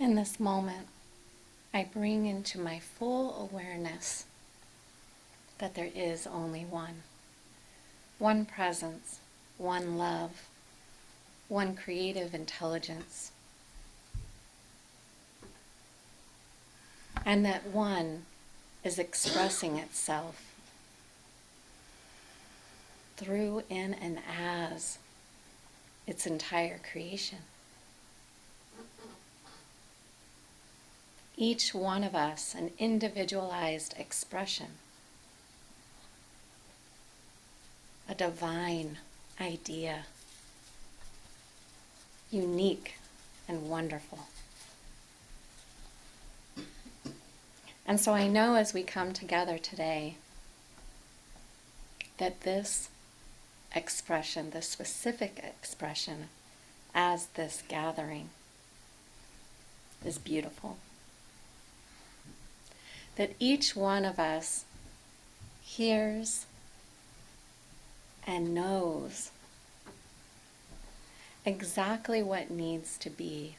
In this moment, I bring into my full awareness that there is only one presence, one love, one creative intelligence, and that one is expressing itself through, in, and as its entire creation. Each one of us an individualized expression, a divine idea, unique and wonderful. And so I know as we come together today that this expression, this specific expression as this gathering is beautiful. That each one of us hears and knows exactly what needs to be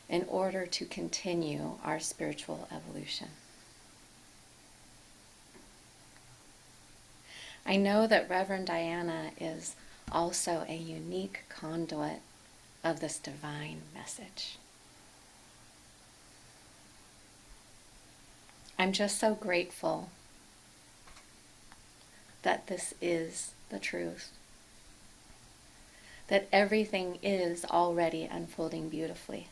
in order to continue our spiritual evolution. I know that Reverend Diana is also a unique conduit of this divine message. I'm just so grateful that this is the truth, that everything is already unfolding beautifully,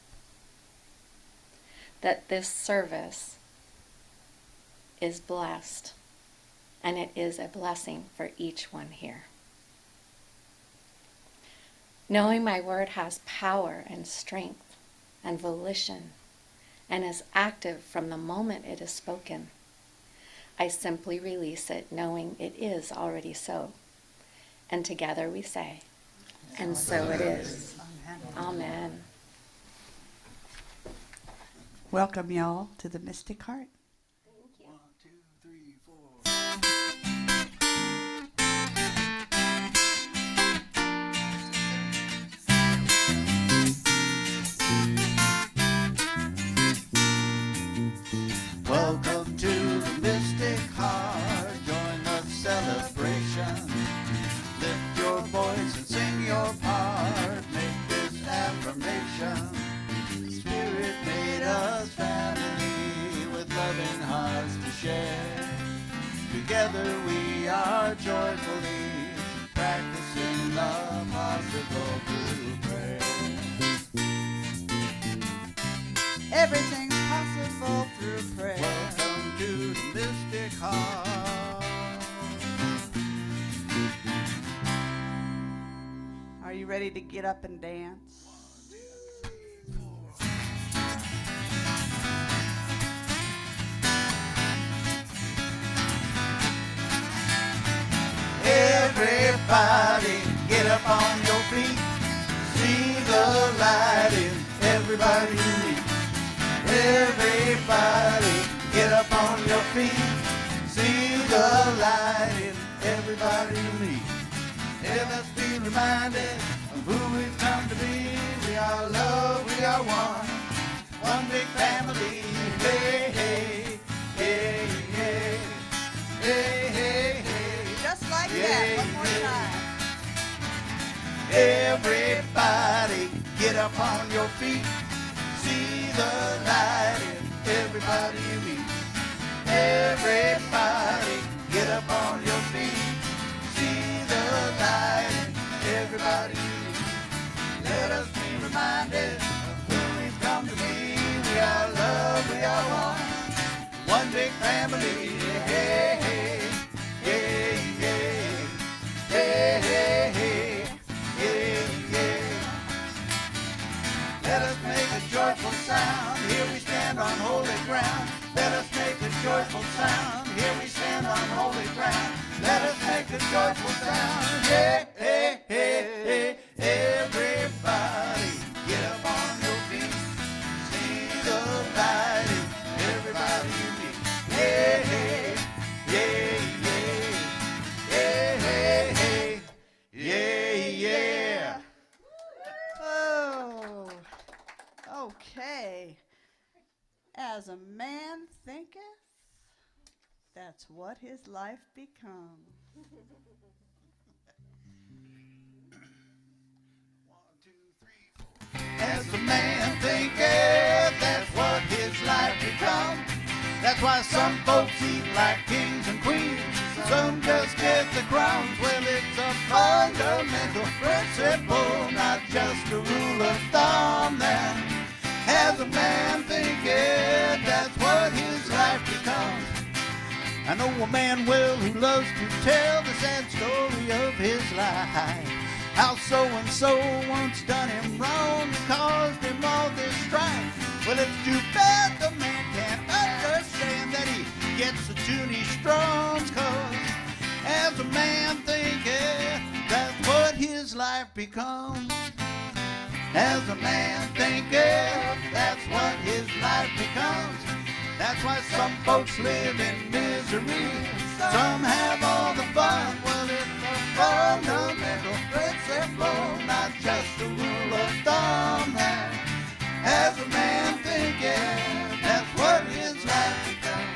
that this service is blessed, and it is a blessing for each one here. Knowing my word has power and strength and volition and is active from the moment it is spoken, I simply release it knowing it is already so. And together we say, and so it is. Amen. Welcome, y'all, to the Mystic Heart. Thank you. 1, 2, 3, 4. Welcome to the Mystic Heart. Join the celebration. Lift your voice and sing your part. Make this affirmation. The Spirit made us family with loving hearts to share. Together we are joyfully practicing the possible through prayer. Everything's possible through prayer. Welcome to the Mystic Heart. Are you ready to get up and dance? 1, 2, 3, 4. Everybody get up on your feet. See the light in everybody you meet. Everybody get up on your feet. See the light in everybody you meet. Let us be reminded of who we've come to be. We are love, we are one big family. Hey, hey, hey, hey, hey, hey, hey. Just like Yeah, that. One more yeah. time. Everybody get up on your feet. See the light in everybody you meet. Everybody get up on your feet. See the light in everybody you meet. Let us be reminded of who we've come to be. We are love, we are one big family. Hey, hey, hey, hey, hey, hey, hey, hey, hey. Let us make a joyful sound. Here we stand on holy ground. Let us make a joyful sound. Here we stand on holy ground. Let us make a joyful sound. Hey, hey, hey, hey. Everybody get up on your feet. See the light in everybody you meet. Hey, hey, yeah, yeah. Hey, hey, hey, yeah, yeah. Oh, okay. As a man thinketh, that's what his life becomes. 1, 2, 3, 4. As a man thinketh, that's what his life becomes. That's why some folks eat like kings and queens. Some just get the crowns. Well, it's a fundamental principle, not just a rule of thumb. That as a man thinketh, that's what his life becomes. I know a man well who loves to tell the sad story of his life. How so-and-so once done him wrong and caused him all this strife. Well, it's too bad the man can't understand that he gets the tune he strums, 'cause as a man thinketh, that's what his life becomes. As a man thinketh, that's what his life becomes. That's why some folks live in misery. Some have all the fun. Well, it's a fundamental principle, not just a rule of thumb. That as a man thinketh, that's what his life becomes.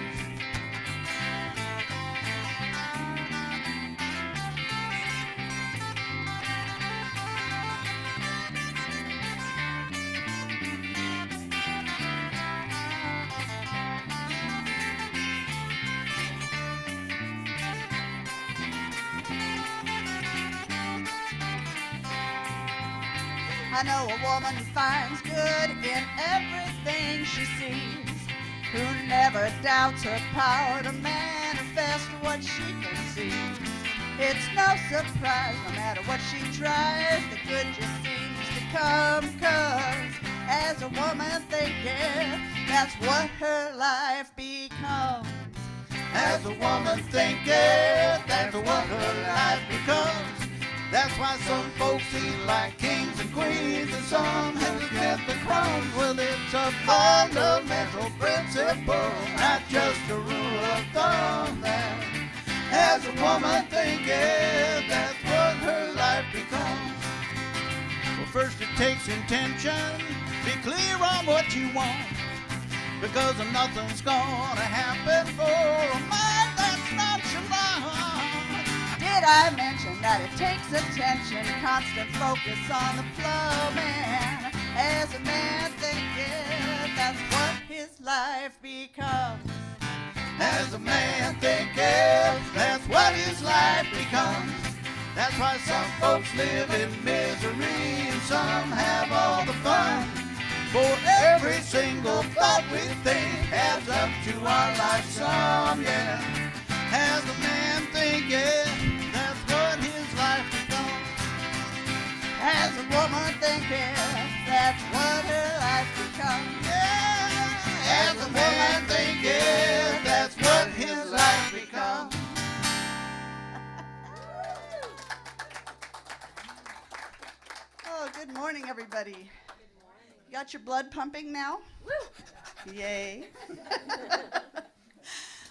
I know a woman who finds good in everything she sees, who never doubts her power to manifest what she conceives. It's no surprise, no matter what she tries, the good just seems to come, 'cause as a woman thinketh, that's what her life becomes. As a woman thinketh, that's what her life becomes. That's why some folks eat like kings and queens, and some have to get the crumbs. Well, it's a fundamental principle, not just a rule of thumb. That as a woman thinketh, that's what her life becomes. Well, first it takes intention. Be clear on what you want, because nothing's gonna happen for a mind that's nonchalant. Did I mention that it takes attention, constant focus on the flow, man? As a man thinketh, that's what his life becomes. As a man thinketh, that's what his life becomes. That's why some folks live in misery and some have all the fun. For every single thought we think adds up to our life sum, yeah. As a man thinketh, that's what his life becomes. As a woman thinketh, that's what her life becomes. Yeah. As a man thinketh, that's what his life becomes. Oh, good morning, everybody. You got your blood pumping now? Woo! Yay.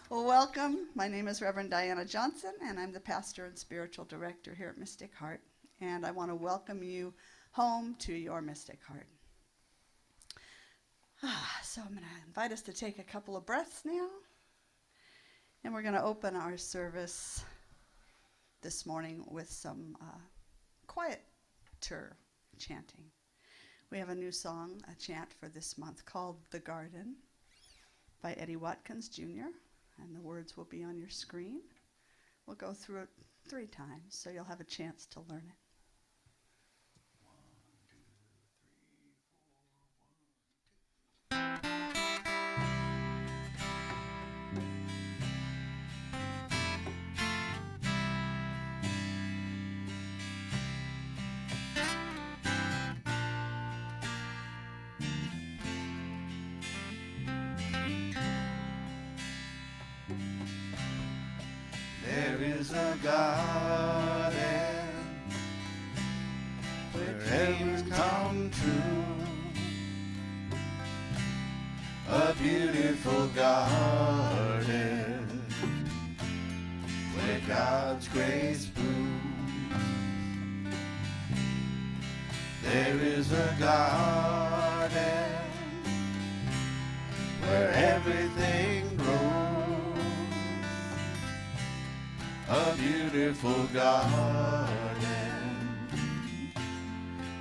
Well, welcome. My name is Reverend Diana Johnson, and I'm the pastor and spiritual director here at Mystic Heart. And I want to welcome you home to your Mystic Heart. So I'm going to invite us to take a couple of breaths now. And we're going to open our service this morning with some quieter chanting. We have a new song, a chant for this month called The Garden by Eddie Watkins Jr., and the words will be on your screen. We'll go through it 3 times, so you'll have a chance to learn it. There is a garden where dreams come true, a beautiful garden where God's grace blooms. There is a garden where everything grows. A beautiful garden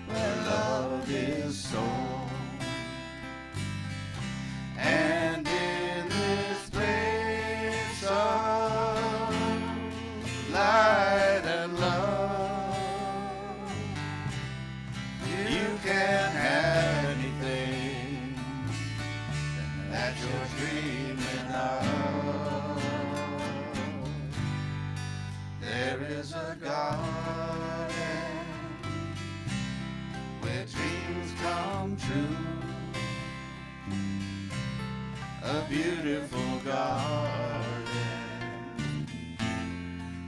where love is sown. And in this place of light and love, you can have anything that you're dreaming of. There is a garden where dreams come true. A beautiful garden,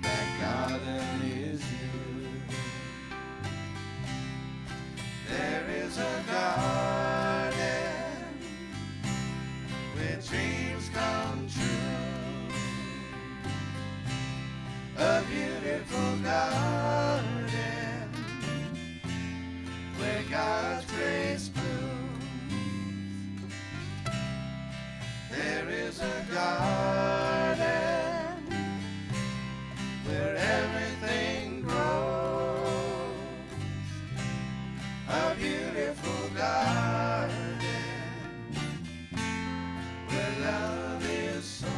that garden is you. There is a garden where dreams come true. A beautiful garden where God's grace blooms. There is a garden where everything grows. A beautiful garden where love is sown.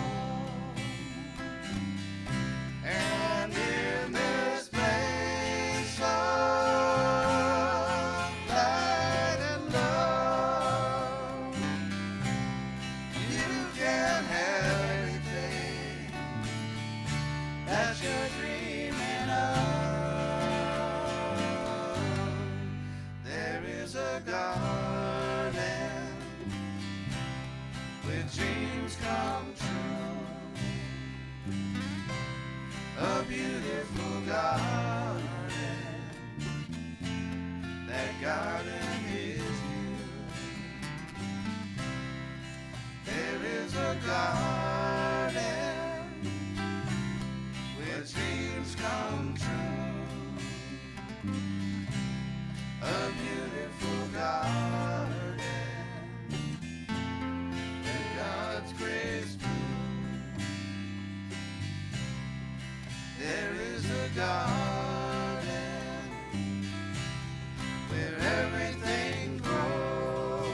And in this place of light and love, you can have anything that you're dreaming of. There is a garden where dreams come true. A beautiful garden, that garden is you. There is a garden where dreams come true. A beautiful garden where God's grace blooms. There is a garden where everything grows.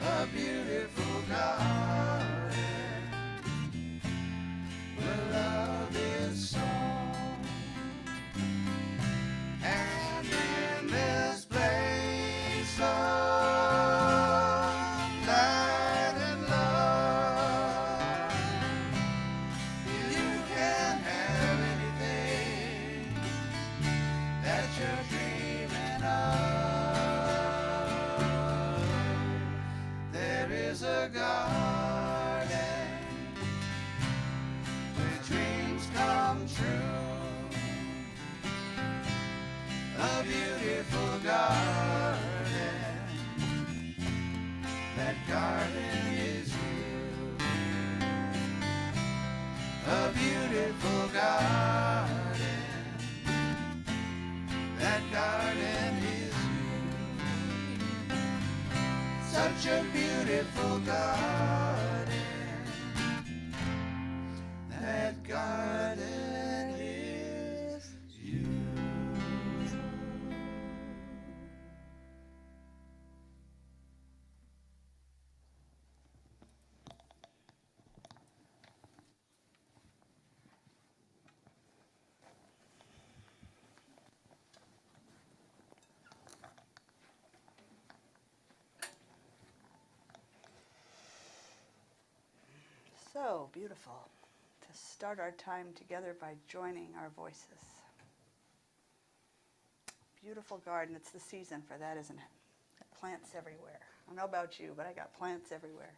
A beautiful garden where love is sown. And in this place of light and love, you can have anything that you're dreaming of. There is a garden where dreams come true. A beautiful garden, that garden is you. A beautiful garden, that garden is you. Such a beautiful garden, that garden is you. So beautiful to start our time together by joining our voices. Beautiful garden. It's the season for that, isn't it? Plants everywhere. I don't know about you, but I got plants everywhere.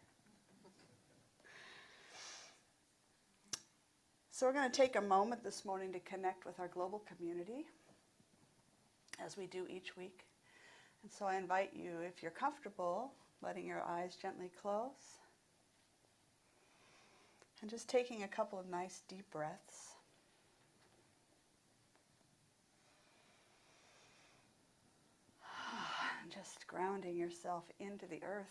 So we're going to take a moment this morning to connect with our global community, as we do each week. And so I invite you, if you're comfortable, letting your eyes gently close. And just taking a couple of nice deep breaths. And just grounding yourself into the earth.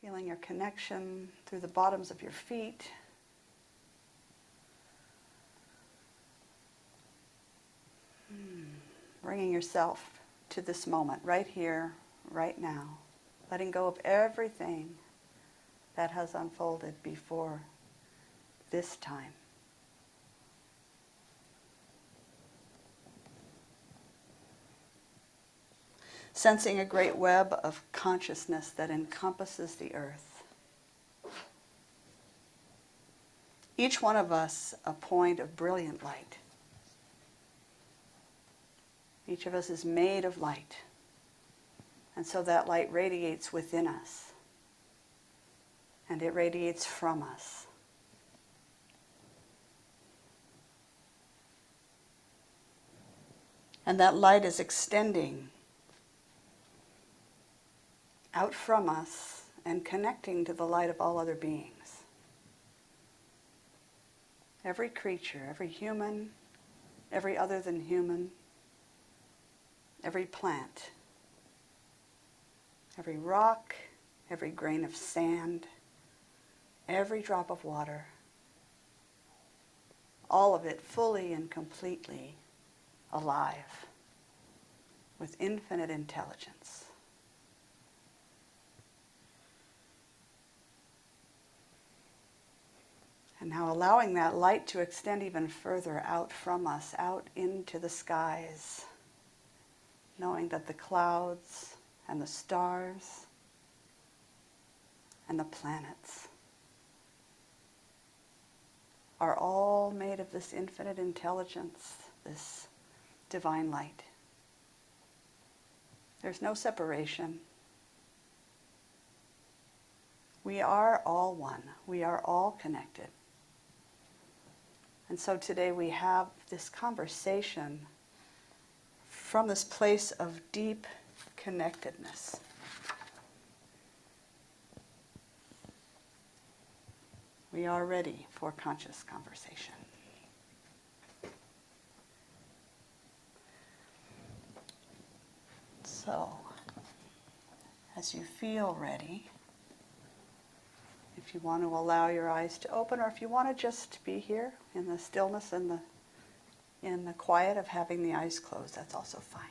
Feeling your connection through the bottoms of your feet. Bringing yourself to this moment, right here, right now. Letting go of everything that has unfolded before this time. Sensing a great web of consciousness that encompasses the earth. Each one of us a point of brilliant light. Each of us is made of light. And so that light radiates within us. And it radiates from us. And that light is extending out from us and connecting to the light of all other beings. Every creature, every human, every other than human, every plant, every rock, every grain of sand, every drop of water, all of it fully and completely alive with infinite intelligence. And now allowing that light to extend even further out from us, out into the skies, knowing that the clouds and the stars and the planets are all made of this infinite intelligence, this divine light. There's no separation. We are all one. We are all connected. And so today we have this conversation from this place of deep connectedness. We are ready for conscious conversation. So, as you feel ready, if you want to allow your eyes to open, or if you want to just be here in the stillness and in the quiet of having the eyes closed, that's also fine.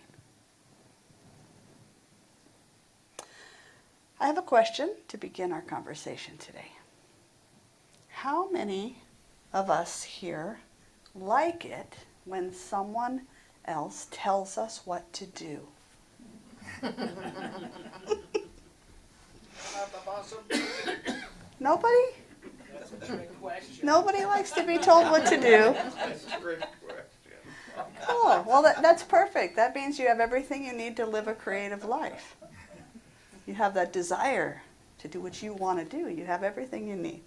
I have a question to begin our conversation today. How many of us here like it when someone else tells us what to do? Nobody? That's a trick question. Nobody likes to be told what to do. That's a trick question. Cool. Well, that's perfect. That means you have everything you need to live a creative life. You have that desire to do what you want to do. You have everything you need.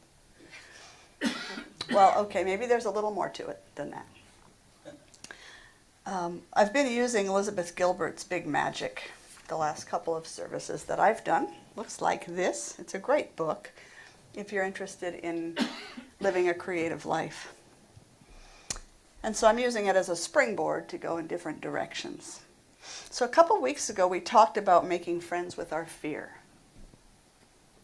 Well, okay, maybe there's a little more to it than that. I've been using Elizabeth Gilbert's Big Magic the last couple of services that I've done. Looks like this. It's a great book if you're interested in living a creative life. And so I'm using it as a springboard to go in different directions. So a couple weeks ago we talked about making friends with our fear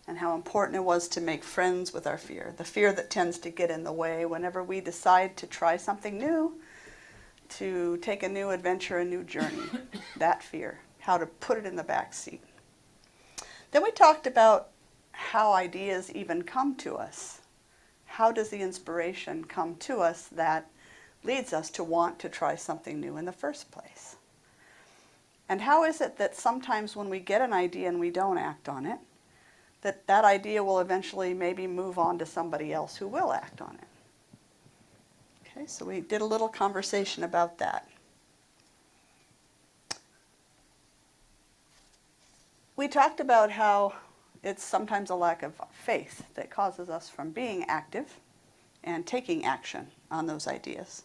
and how important it was to make friends with our fear, the fear that tends to get in the way whenever we decide to try something new, to take a new adventure, a new journey, that fear, how to put it in the back seat. Then we talked about how ideas even come to us. How does the inspiration come to us that leads us to want to try something new in the first place? And how is it that sometimes when we get an idea and we don't act on it, that idea will eventually maybe move on to somebody else who will act on it? Okay, so we did a little conversation about that. We talked about how it's sometimes a lack of faith that causes us from being active and taking action on those ideas.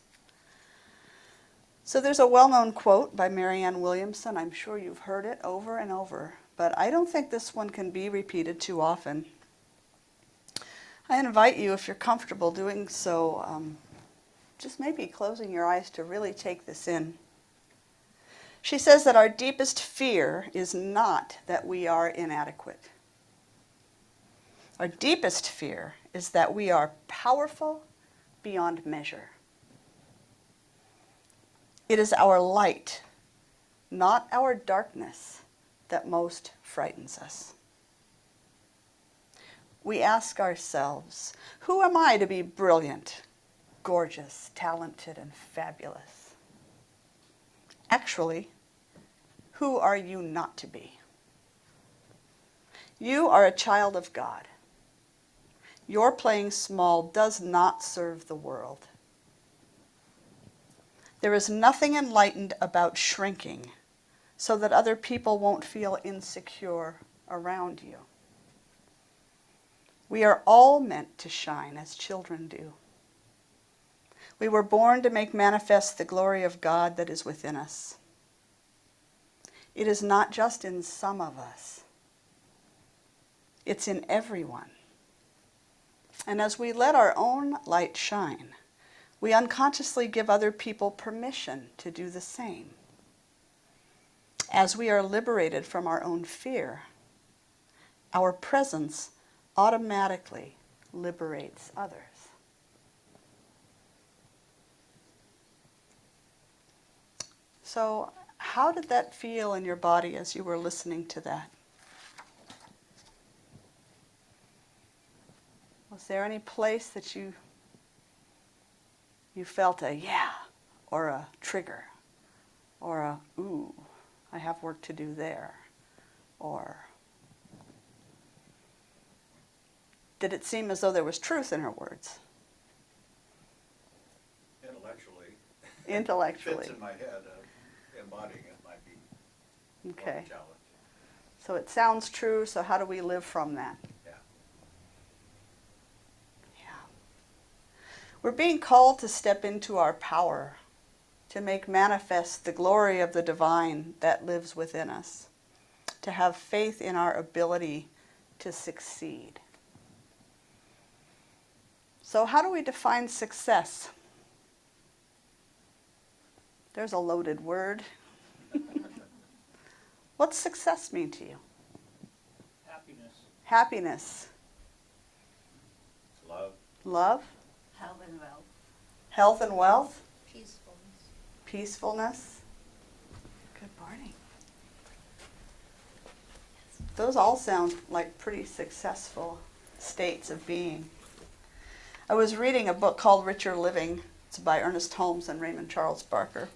So there's a well-known quote by Marianne Williamson. I'm sure you've heard it over and over, but I don't think this one can be repeated too often. I invite you, if you're comfortable doing so, just maybe closing your eyes to really take this in. She says that our deepest fear is not that we are inadequate. Our deepest fear is that we are powerful beyond measure. It is our light, not our darkness, that most frightens us. We ask ourselves, who am I to be brilliant, gorgeous, talented, and fabulous? Actually, who are you not to be? You are a child of God. Your playing small does not serve the world. There is nothing enlightened about shrinking so that other people won't feel insecure around you. We are all meant to shine as children do. We were born to make manifest the glory of God that is within us. It is not just in some of us. It's in everyone. And as we let our own light shine, we unconsciously give other people permission to do the same. As we are liberated from our own fear, our presence automatically liberates others. So, how did that feel in your body as you were listening to that? Was there any place that you felt a yeah, or a trigger, or a ooh, I have work to do there, or did it seem as though there was truth in her words? Intellectually. Fits in my head. Embodying it might be Okay. more challenge. So it sounds true, so how do we live from that? Yeah. We're being called to step into our power, to make manifest the glory of the divine that lives within us, to have faith in our ability to succeed. So how do we define success? There's a loaded word. What's success mean to you? Happiness. Happiness. Love. Love. Health and wealth. Health and wealth. Peacefulness. Peacefulness. Good morning. Those all sound like pretty successful states of being. I was reading a book called Richer Living. It's by Ernest Holmes and Raymond Charles Barker.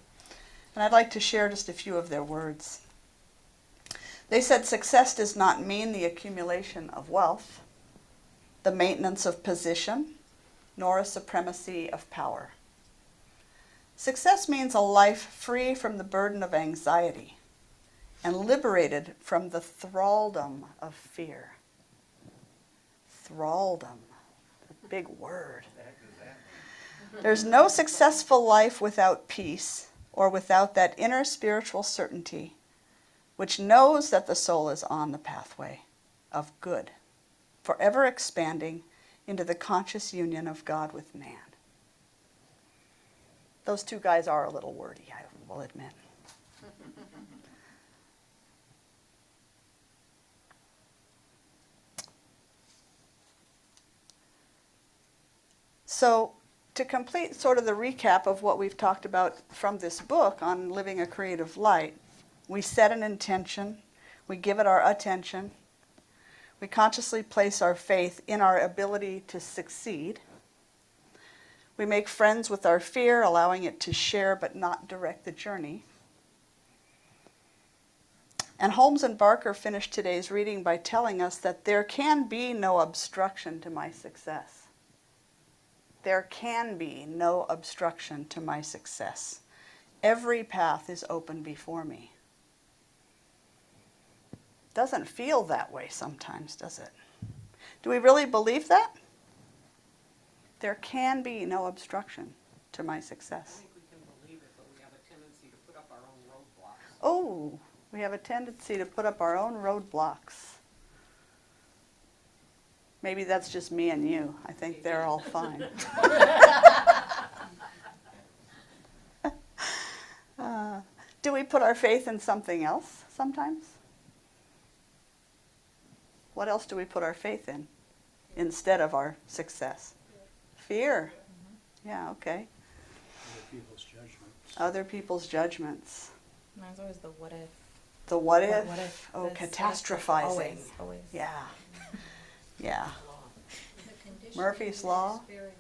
And I'd like to share just a few of their words. They said success does not mean the accumulation of wealth, the maintenance of position, nor a supremacy of power. Success means a life free from the burden of anxiety and liberated from the thraldom of fear. Thraldom, a big word. There's no successful life without peace or without that inner spiritual certainty which knows that the soul is on the pathway of good, forever expanding into the conscious union of God with man. Those two guys are a little wordy, I will admit. So, to complete sort of the recap of what we've talked about from this book on living a creative light, we set an intention, we give it our attention, we consciously place our faith in our ability to succeed. We make friends with our fear, allowing it to share but not direct the journey. And Holmes and Barker finished today's reading by telling us that there can be no obstruction to my success. There can be no obstruction to my success. Every path is open before me. Doesn't feel that way sometimes, does it? Do we really believe that? There can be no obstruction to my I success. think we can believe it, but we have a tendency to put up our own roadblocks. Oh, we have a tendency to put up our own roadblocks. Maybe that's just me and you. I think they're all fine. Do we put our faith in something else sometimes? What else do we put our faith in? instead of our success? Fear. Yeah, okay. Other people's judgments. Other people's judgments. Mine's always the what if. The what if? What if Oh, this, catastrophizing. Always. Yeah. Yeah. The conditioning Murphy's we Law. experienced.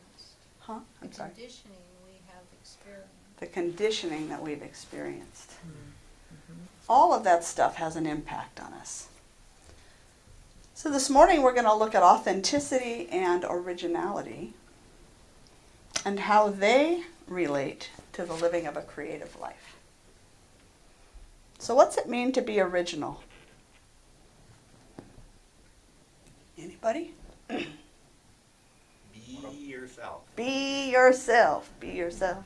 Huh? I'm The sorry. conditioning we have experienced. The conditioning that we've experienced. All of that stuff has an impact on us. So this morning we're going to look at authenticity and originality and how they relate to the living of a creative life. So what's it mean to be original? Anybody? Be yourself. Be yourself. Be yourself.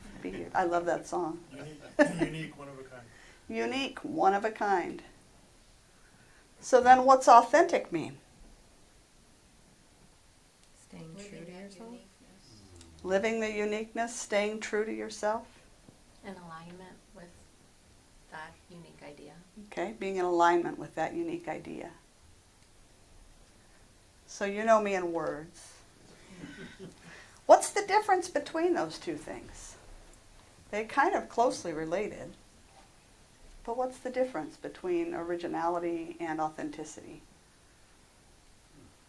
I love that song. Unique, one of a kind. Unique, one of a kind. So then what's authentic mean? Staying true Living to that yourself. uniqueness. Living the uniqueness, staying true to yourself. In alignment with that unique idea. Okay, being in alignment with that unique idea. So you know me in words. What's the difference between those two things? They kind of closely related. But what's the difference between originality and authenticity?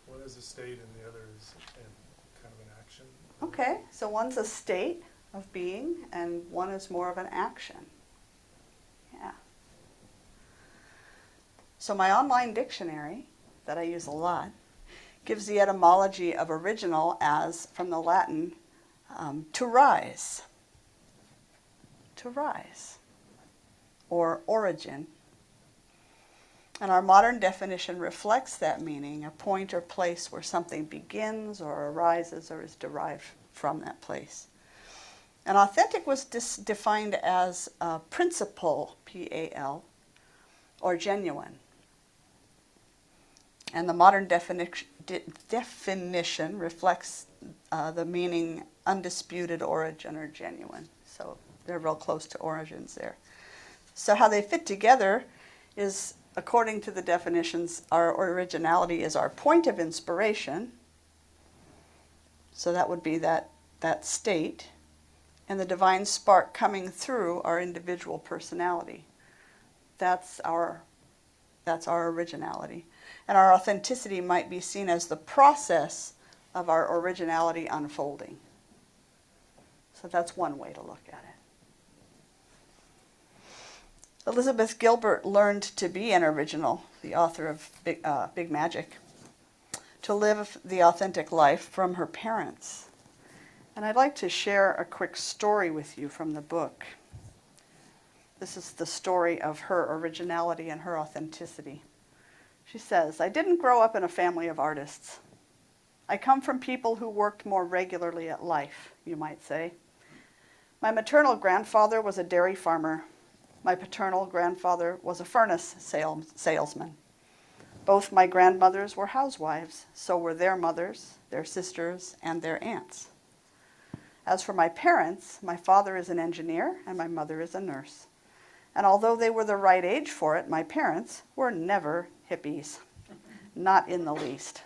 One is a state and the other is kind of an action. Okay, so one's a state of being and one is more of an action. Yeah. So my online dictionary, that I use a lot, gives the etymology of original as, from the Latin, to rise. To rise. Or origin. And our modern definition reflects that meaning, a point or place where something begins or arises or is derived from that place. And authentic was defined as principal, P-A-L, or genuine. And the modern definition reflects the meaning undisputed origin or genuine. So they're real close to origins there. So how they fit together is, according to the definitions, our originality is our point of inspiration. So that would be that state. And the divine spark coming through our individual personality. That's our originality. And our authenticity might be seen as the process of our originality unfolding. So that's one way to look at it. Elizabeth Gilbert learned to be an original, the author of Big Magic, to live the authentic life from her parents. And I'd like to share a quick story with you from the book. This is the story of her originality and her authenticity. She says, "I didn't grow up in a family of artists. I come from people who worked more regularly at life, you might say. My maternal grandfather was a dairy farmer. My paternal grandfather was a furnace salesman. Both my grandmothers were housewives, so were their mothers, their sisters, and their aunts. As for my parents, my father is an engineer and my mother is a nurse. And although they were the right age for it, my parents were never hippies, not in the least.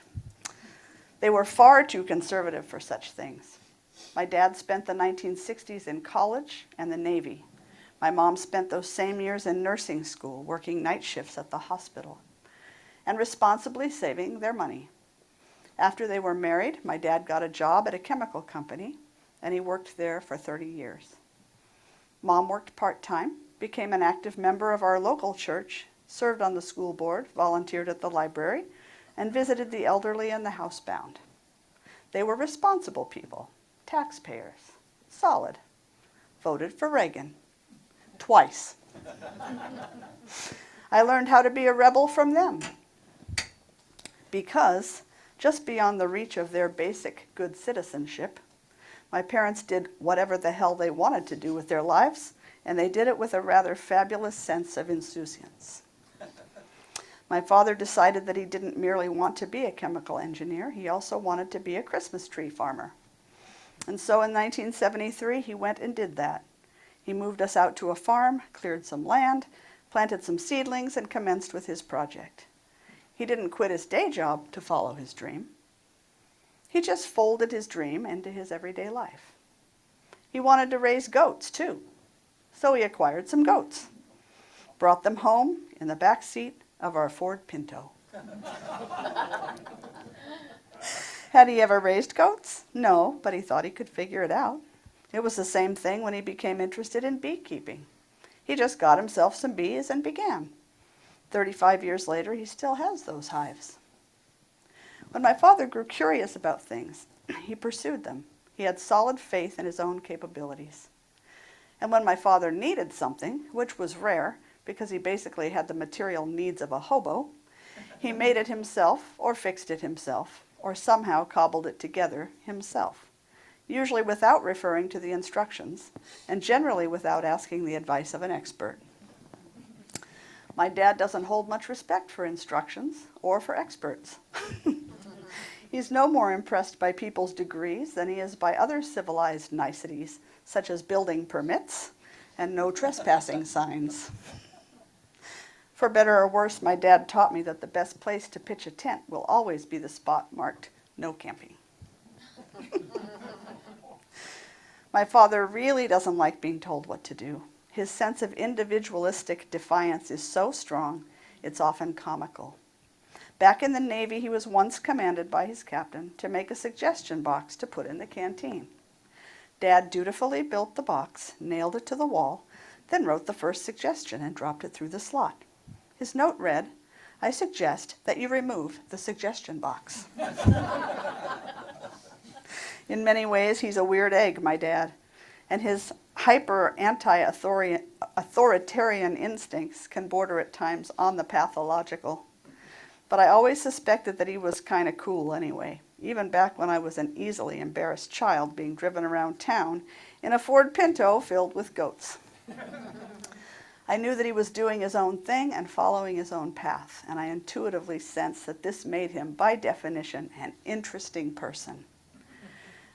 They were far too conservative for such things. My dad spent the 1960s in college and the Navy. My mom spent those same years in nursing school, working night shifts at the hospital, and responsibly saving their money. After they were married, my dad got a job at a chemical company, and he worked there for 30 years. Mom worked part-time, became an active member of our local church, served on the school board, volunteered at the library, and visited the elderly and the housebound. They were responsible people, taxpayers, solid, voted for Reagan. Twice. I learned how to be a rebel from them because just beyond the reach of their basic good citizenship, my parents did whatever the hell they wanted to do with their lives, and they did it with a rather fabulous sense of insouciance. My father decided that he didn't merely want to be a chemical engineer, he also wanted to be a Christmas tree farmer. And so in 1973, he went and did that. He moved us out to a farm, cleared some land, planted some seedlings, and commenced with his project. He didn't quit his day job to follow his dream. He just folded his dream into his everyday life. He wanted to raise goats, too, so he acquired some goats, brought them home in the back seat of our Ford Pinto. Had he ever raised goats? No, but he thought he could figure it out. It was the same thing when he became interested in beekeeping. He just got himself some bees and began. 35 years later, he still has those hives. When my father grew curious about things, he pursued them. He had solid faith in his own capabilities. And when my father needed something, which was rare because he basically had the material needs of a hobo, he made it himself or fixed it himself or somehow cobbled it together himself, usually without referring to the instructions and generally without asking the advice of an expert. My dad doesn't hold much respect for instructions or for experts. He's no more impressed by people's degrees than he is by other civilized niceties, such as building permits and no trespassing signs. For better or worse, my dad taught me that the best place to pitch a tent will always be the spot marked "no camping." My father really doesn't like being told what to do. His sense of individualistic defiance is so strong, it's often comical. Back in the Navy, he was once commanded by his captain to make a suggestion box to put in the canteen. Dad dutifully built the box, nailed it to the wall, then wrote the first suggestion and dropped it through the slot. His note read, "I suggest that you remove the suggestion box." In many ways, he's a weird egg, my dad, and his hyper anti-authoritarian instincts can border at times on the pathological. But I always suspected that he was kind of cool anyway, even back when I was an easily embarrassed child being driven around town in a Ford Pinto filled with goats. I knew that he was doing his own thing and following his own path, and I intuitively sensed that this made him, by definition, an interesting person.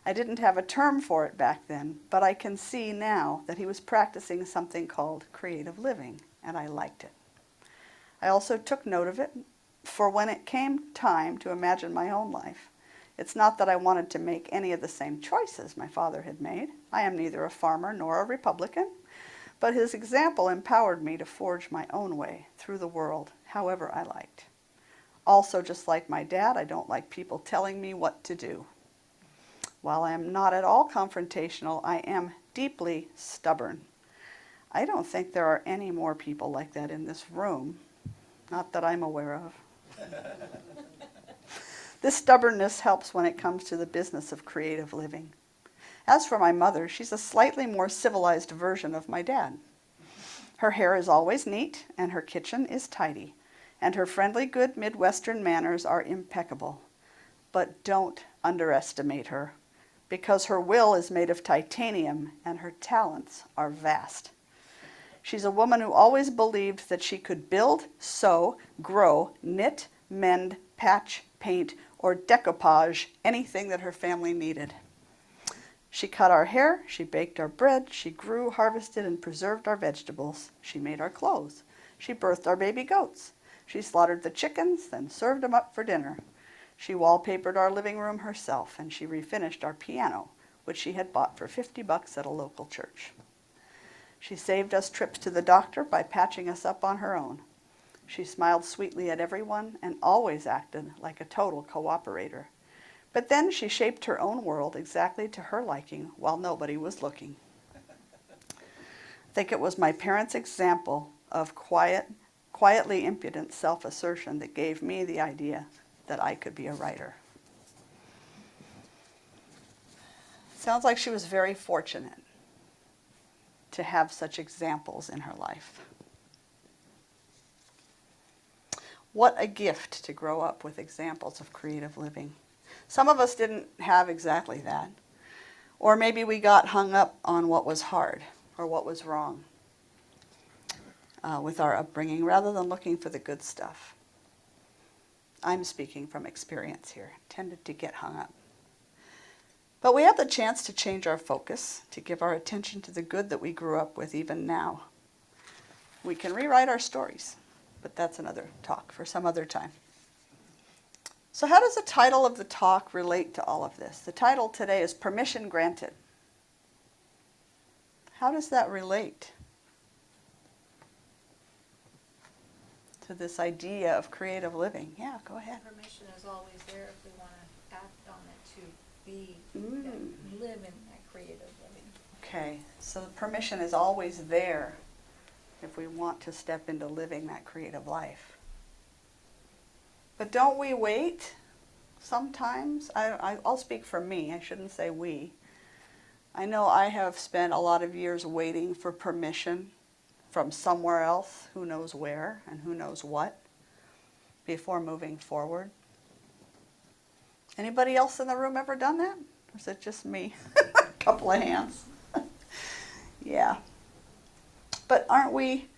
I didn't have a term for it back then, but I can see now that he was practicing something called creative living, and I liked it. I also took note of it, for when it came time to imagine my own life, it's not that I wanted to make any of the same choices my father had made. I am neither a farmer nor a Republican, but his example empowered me to forge my own way through the world, however I liked. Also, just like my dad, I don't like people telling me what to do. While I am not at all confrontational, I am deeply stubborn. I don't think there are any more people like that in this room, not that I'm aware of. This stubbornness helps when it comes to the business of creative living. As for my mother, she's a slightly more civilized version of my dad. Her hair is always neat, and her kitchen is tidy, and her friendly, good Midwestern manners are impeccable. But don't underestimate her, because her will is made of titanium and her talents are vast. She's a woman who always believed that she could build, sew, grow, knit, mend, patch, paint, or decoupage anything that her family needed. She cut our hair, she baked our bread, she grew, harvested, and preserved our vegetables. She made our clothes. She birthed our baby goats. She slaughtered the chickens, then served them up for dinner. She wallpapered our living room herself, and she refinished our piano, which she had bought for $50 at a local church. She saved us trips to the doctor by patching us up on her own. She smiled sweetly at everyone and always acted like a total cooperator. But then she shaped her own world exactly to her liking while nobody was looking. I think it was my parents' example of quietly impudent self-assertion that gave me the idea that I could be a writer. Sounds like she was very fortunate to have such examples in her life. What a gift to grow up with examples of creative living. Some of us didn't have exactly that. Or maybe we got hung up on what was hard or what was wrong with our upbringing rather than looking for the good stuff. I'm speaking from experience here, tended to get hung up. But we have the chance to change our focus, to give our attention to the good that we grew up with even now. We can rewrite our stories, but that's another talk for some other time. So how does the title of the talk relate to all of this? The title today is Permission Granted. How does that relate to this idea of creative living? Yeah, go ahead. Permission is always there if we want to act on it to be, Mm. live in that creative living. Okay, so the permission is always there if we want to step into living that creative life. But don't we wait sometimes? I'll speak for me, I shouldn't say we. I know I have spent a lot of years waiting for permission from somewhere else, who knows where and who knows what, before moving forward. Anybody else in the room ever done that? Or is it just me? A couple of hands. Yeah. But aren't we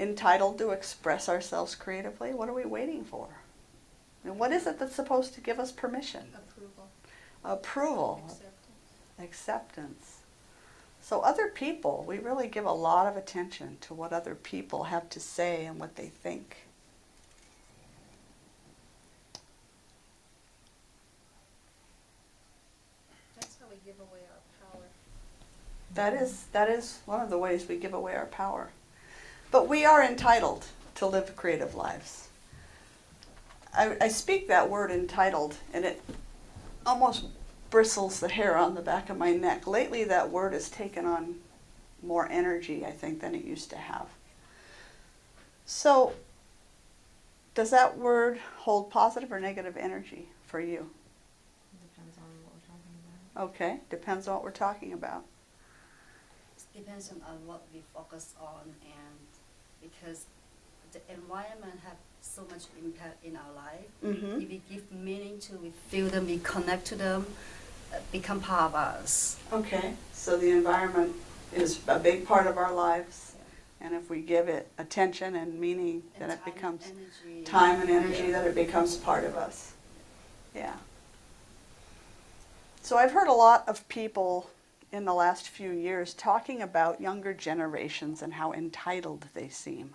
entitled to express ourselves creatively? What are we waiting for? And what is it that's supposed to give us permission? Approval, Approval. acceptance. Acceptance. So other people, we really give a lot of attention to what other people have to say and what they think. That's how we give away our power. That is one of the ways we give away our power. But we are entitled to live creative lives. I speak that word entitled, and it almost bristles the hair on the back of my neck. Lately that word has taken on more energy, I think, than it used to have. So, does that word hold positive or negative energy for you? Depends on what we're talking about. Okay, depends on what we're talking about. It depends on what we focus on, and because the environment have so much impact in our life. Mm-hmm. If we give meaning to, we feel them, we connect to them, become part of us. Okay, so the environment is a big part of our lives, and if we give it attention and meaning, then And it time, becomes energy. time and energy, that it becomes part of us. Yeah. So I've heard a lot of people in the last few years talking about younger generations and how entitled they seem.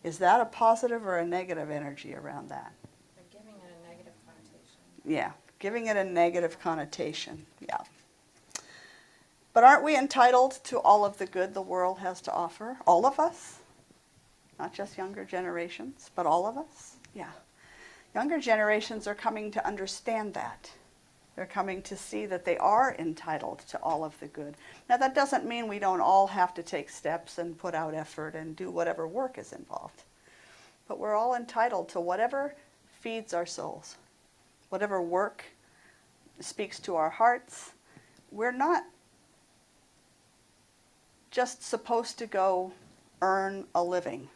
Is that a positive or a negative energy around that? They're giving it a negative connotation. Yeah, giving it a negative connotation, yeah. But aren't we entitled to all of the good the world has to offer? All of us? Not just younger generations, but all of us? Yeah. Younger generations are coming to understand that. They're coming to see that they are entitled to all of the good. Now that doesn't mean we don't all have to take steps and put out effort and do whatever work is involved. But we're all entitled to whatever feeds our souls, whatever work speaks to our hearts. We're not just supposed to go earn a living,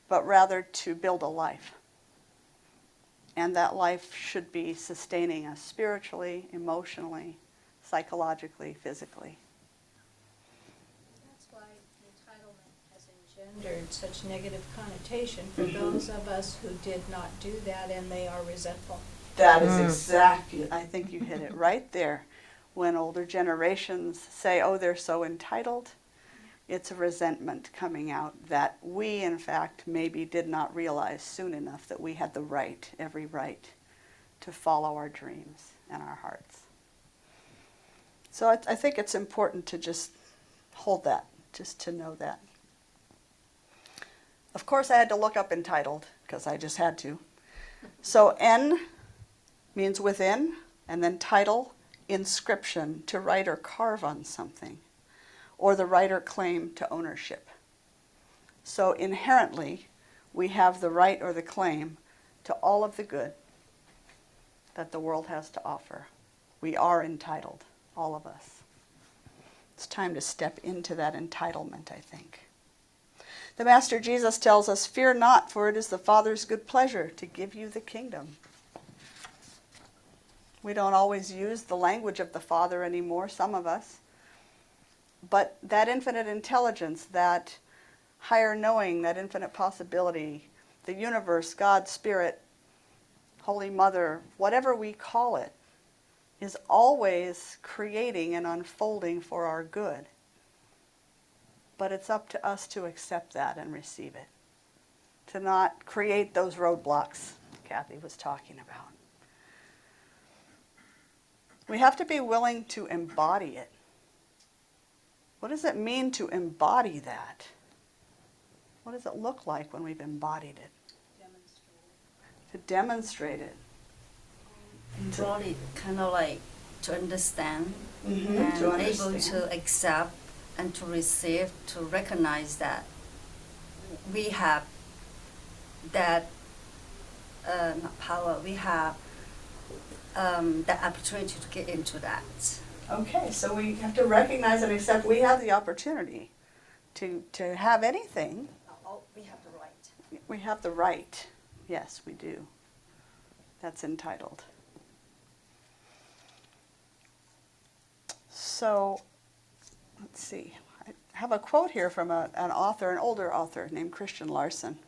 but rather to build a life. And that life should be sustaining us spiritually, emotionally, psychologically, physically. That's why entitlement has engendered such negative connotation for those of us who did not do that, and they are resentful. That is exactly, I think you hit it right there. When older generations say, oh, they're so entitled, it's a resentment coming out that we, in fact, maybe did not realize soon enough that we had the right, every right, to follow our dreams and our hearts. So I think it's important to just hold that, just to know that. Of course, I had to look up entitled, because I just had to. So N means within, and then title, inscription, to write or carve on something, or the right or claim to ownership. So inherently, we have the right or the claim to all of the good that the world has to offer. We are entitled, all of us. It's time to step into that entitlement, I think. The Master Jesus tells us, fear not, for it is the Father's good pleasure to give you the kingdom. We don't always use the language of the Father anymore, some of us. But that infinite intelligence, that higher knowing, that infinite possibility, the universe, God, Spirit, Holy Mother, whatever we call it, is always creating and unfolding for our good. But it's up to us to accept that and receive it. To not create those roadblocks Kathy was talking about. We have to be willing to embody it. What does it mean to embody that? What does it look like when we've embodied it? To demonstrate it. Embody, kind of like to understand Mm-hmm. and To able understand. to accept and to receive, to recognize that we have that not power, we have the opportunity to get into that. Okay, so we have to recognize and accept we have the opportunity to have anything. Oh, we have the right. We have the right. Yes, we do. That's entitled. So, let's see. I have a quote here from an author, an older author named Christian Larson.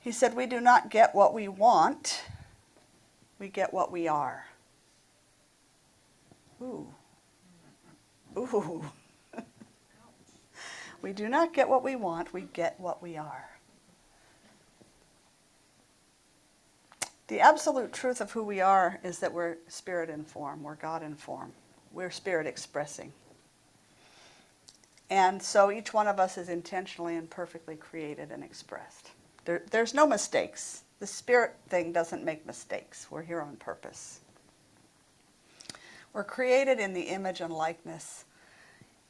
He said, "We do not get what we want, we get what we are." Ooh. Ooh. We do not get what we want, we get what we are. The absolute truth of who we are is that we're spirit in form, we're God in form, we're spirit expressing. And so each one of us is intentionally and perfectly created and expressed. There's no mistakes. The spirit thing doesn't make mistakes. We're here on purpose. We're created in the image and likeness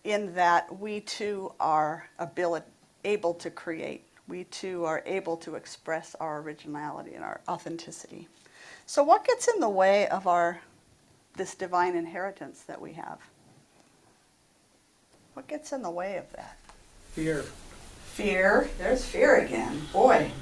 in that we too are able to create. We too are able to express our originality and our authenticity. So what gets in the way of this divine inheritance that we have? What gets in the way of that? Fear. Fear. There's fear again. Boy.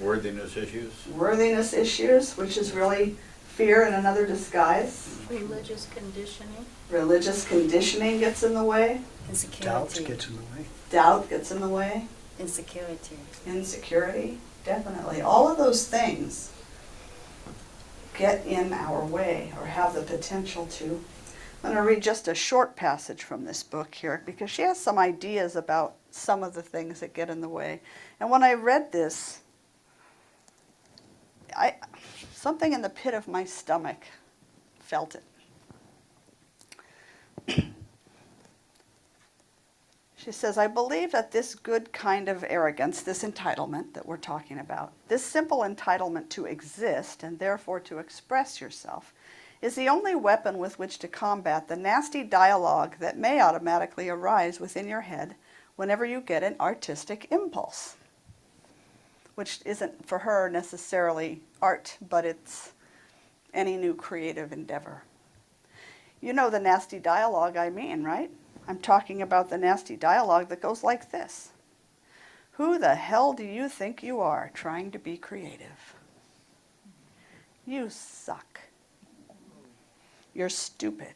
Worthiness issues. Worthiness issues, which is really fear in another disguise. Religious conditioning. Religious conditioning gets in the way. Insecurity. Doubt gets in the way. Doubt gets in the way. Insecurity. Insecurity, definitely. All of those things get in our way or have the potential to. I'm going to read just a short passage from this book here because she has some ideas about some of the things that get in the way. And when I read this, something in the pit of my stomach felt it. She says, "I believe that this good kind of arrogance, this entitlement that we're talking about, this simple entitlement to exist and therefore to express yourself, is the only weapon with which to combat the nasty dialogue that may automatically arise within your head whenever you get an artistic impulse." Which isn't for her necessarily art, but it's any new creative endeavor. You know the nasty dialogue I mean, right? I'm talking about the nasty dialogue that goes like this. Who the hell do you think you are trying to be creative? You suck. You're stupid.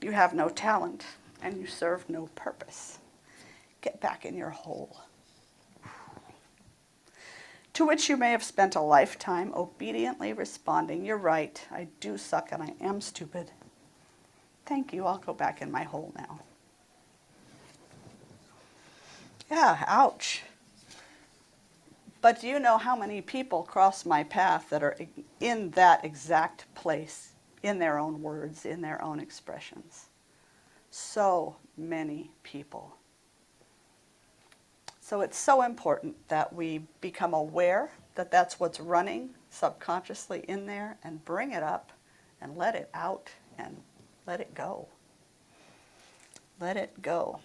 You have no talent and you serve no purpose. Get back in your hole. To which you may have spent a lifetime obediently responding, "You're right, I do suck and I am stupid. Thank you, I'll go back in my hole now." Yeah, ouch. But do you know how many people cross my path that are in that exact place, in their own words, in their own expressions? So many people. So it's so important that we become aware that that's what's running subconsciously in there and bring it up and let it out and let it go. Let it go.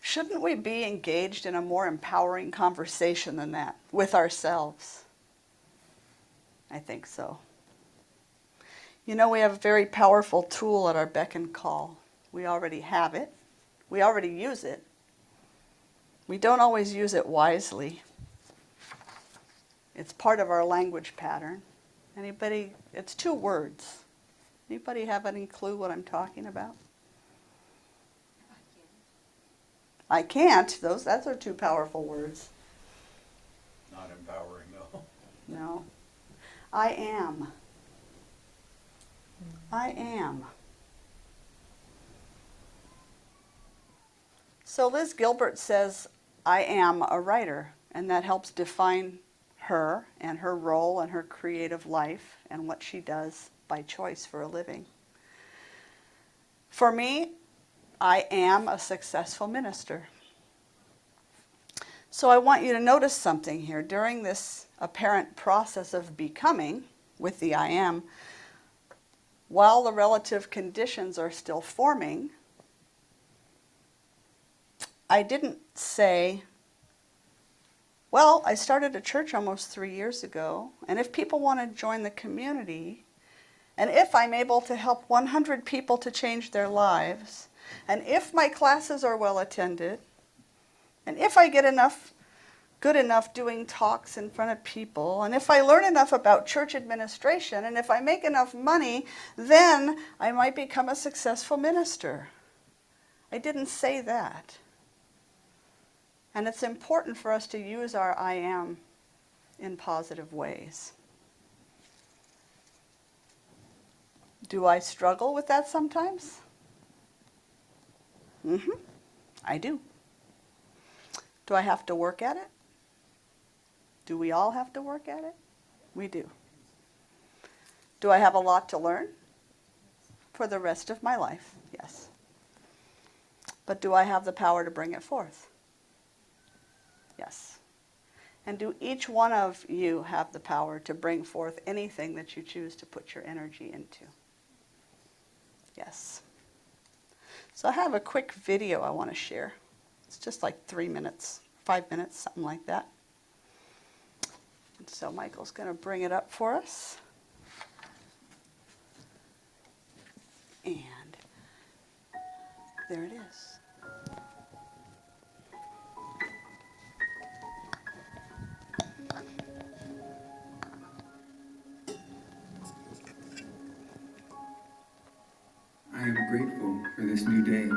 Shouldn't we be engaged in a more empowering conversation than that with ourselves? I think so. You know, we have a very powerful tool at our beck and call. We already have it. We already use it. We don't always use it wisely. It's part of our language pattern. Anybody? It's 2 words. Anybody have any clue what I'm talking about? I can't. Those are 2 powerful words. Not empowering, though. No. I am. I am. So Liz Gilbert says, I am a writer, and that helps define her and her role and her creative life and what she does by choice for a living. For me, I am a successful minister. So I want you to notice something here. During this apparent process of becoming with the I am, while the relative conditions are still forming, I didn't say, well, I started a church almost 3 years ago, and if people want to join the community, and if I'm able to help 100 people to change their lives, and if my classes are well attended, and if I get good enough doing talks in front of people, and if I learn enough about church administration, and if I make enough money, then I might become a successful minister. I didn't say that. And it's important for us to use our I am in positive ways. Do I struggle with that sometimes? I do. Do I have to work at it? Do we all have to work at it? We do. Do I have a lot to learn? For the rest of my life, yes. But do I have the power to bring it forth? Yes. And do each one of you have the power to bring forth anything that you choose to put your energy into? Yes. So I have a quick video I want to share. It's just like 3 minutes, 5 minutes, something like that. And so Michael's going to bring it up for us. And there it is. I am grateful for this new day.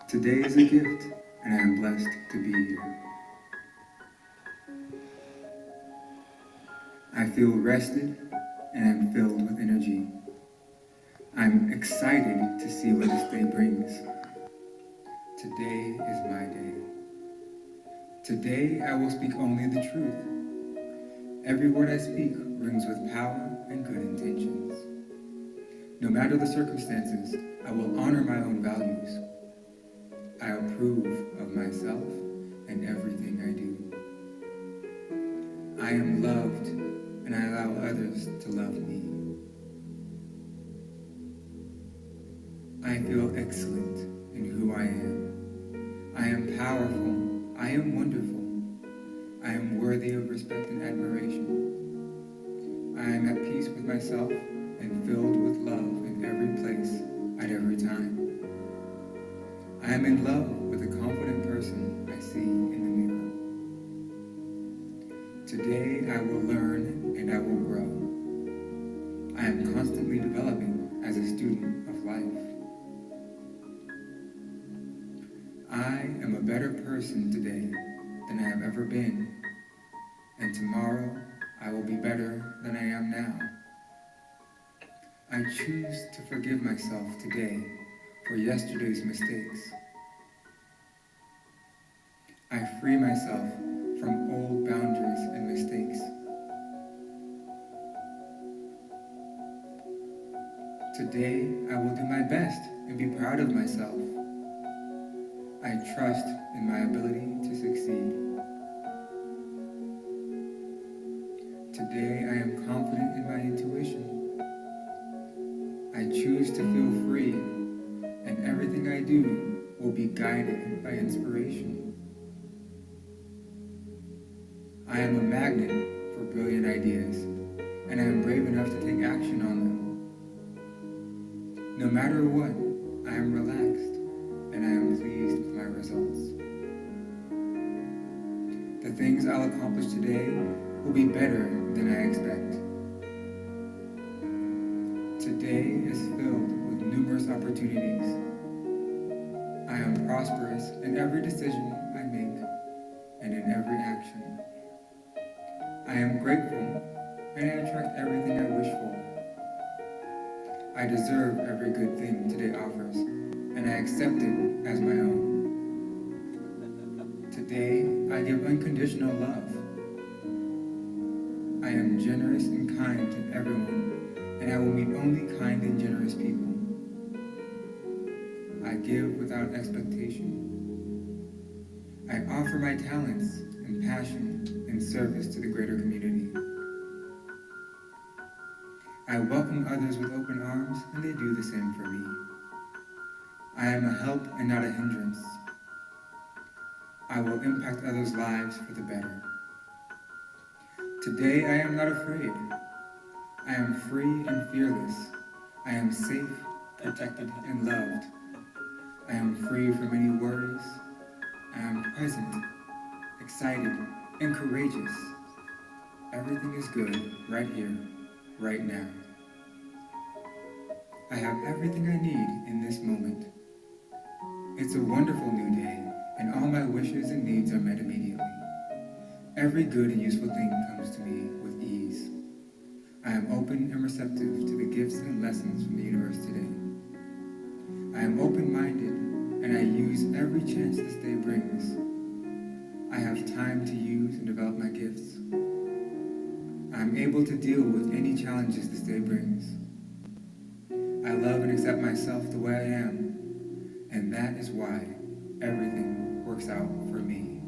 Today is a gift, and I am blessed to be here. I feel rested, and I'm filled with energy. I'm excited to see what this day brings. Today is my day. Today I will speak only the truth. Every word I speak rings with power and good intentions. No matter the circumstances, I will honor my own values. I approve of myself and everything I do. I am loved, and I allow others to love me. I feel excellent in who I am. I am powerful. I am wonderful. I am worthy of respect and admiration. I am at peace with myself and filled with love in every place, at every time. I am in love with the confident person I see in the mirror. Today I will learn and I will grow. I am constantly developing as a student of life. I am a better person today than I have ever been, and tomorrow I will be better than I am now. I choose to forgive myself today for yesterday's mistakes. I free myself from old boundaries and mistakes. Today, I will do my best and be proud of myself. I trust in my ability to succeed. Today, I am confident in my intuition. I choose to feel free, and everything I do will be guided by inspiration. I am a magnet for brilliant ideas, and I am brave enough to take action on them. No matter what, I am relaxed, and I am pleased with my results. The things I'll accomplish today will be better than I expect. Today is filled with numerous opportunities. I am prosperous in every decision I make and in every action. I am grateful, and I attract everything I wish for. I deserve every good thing today offers, and I accept it as my own. Today, I give unconditional love. I am generous and kind to everyone, and I will meet only kind and generous people. I give without expectation. I offer my talents and passion in service to the greater community. I welcome others with open arms, and they do the same for me. I am a help and not a hindrance. I will impact others' lives for the better. Today, I am not afraid. I am free and fearless. I am safe, protected, and loved. I am free from any worries. I am present, excited, and courageous. Everything is good right here, right now. I have everything I need in this moment. It's a wonderful new day, and all my wishes and needs are met immediately. Every good and useful thing comes to me with ease. I am open and receptive to the gifts and lessons from the universe today. I am open-minded, and I use every chance this day brings. I have time to use and develop my gifts. I am able to deal with any challenges this day brings. I love and accept myself the way I am, and that is why everything works out for me.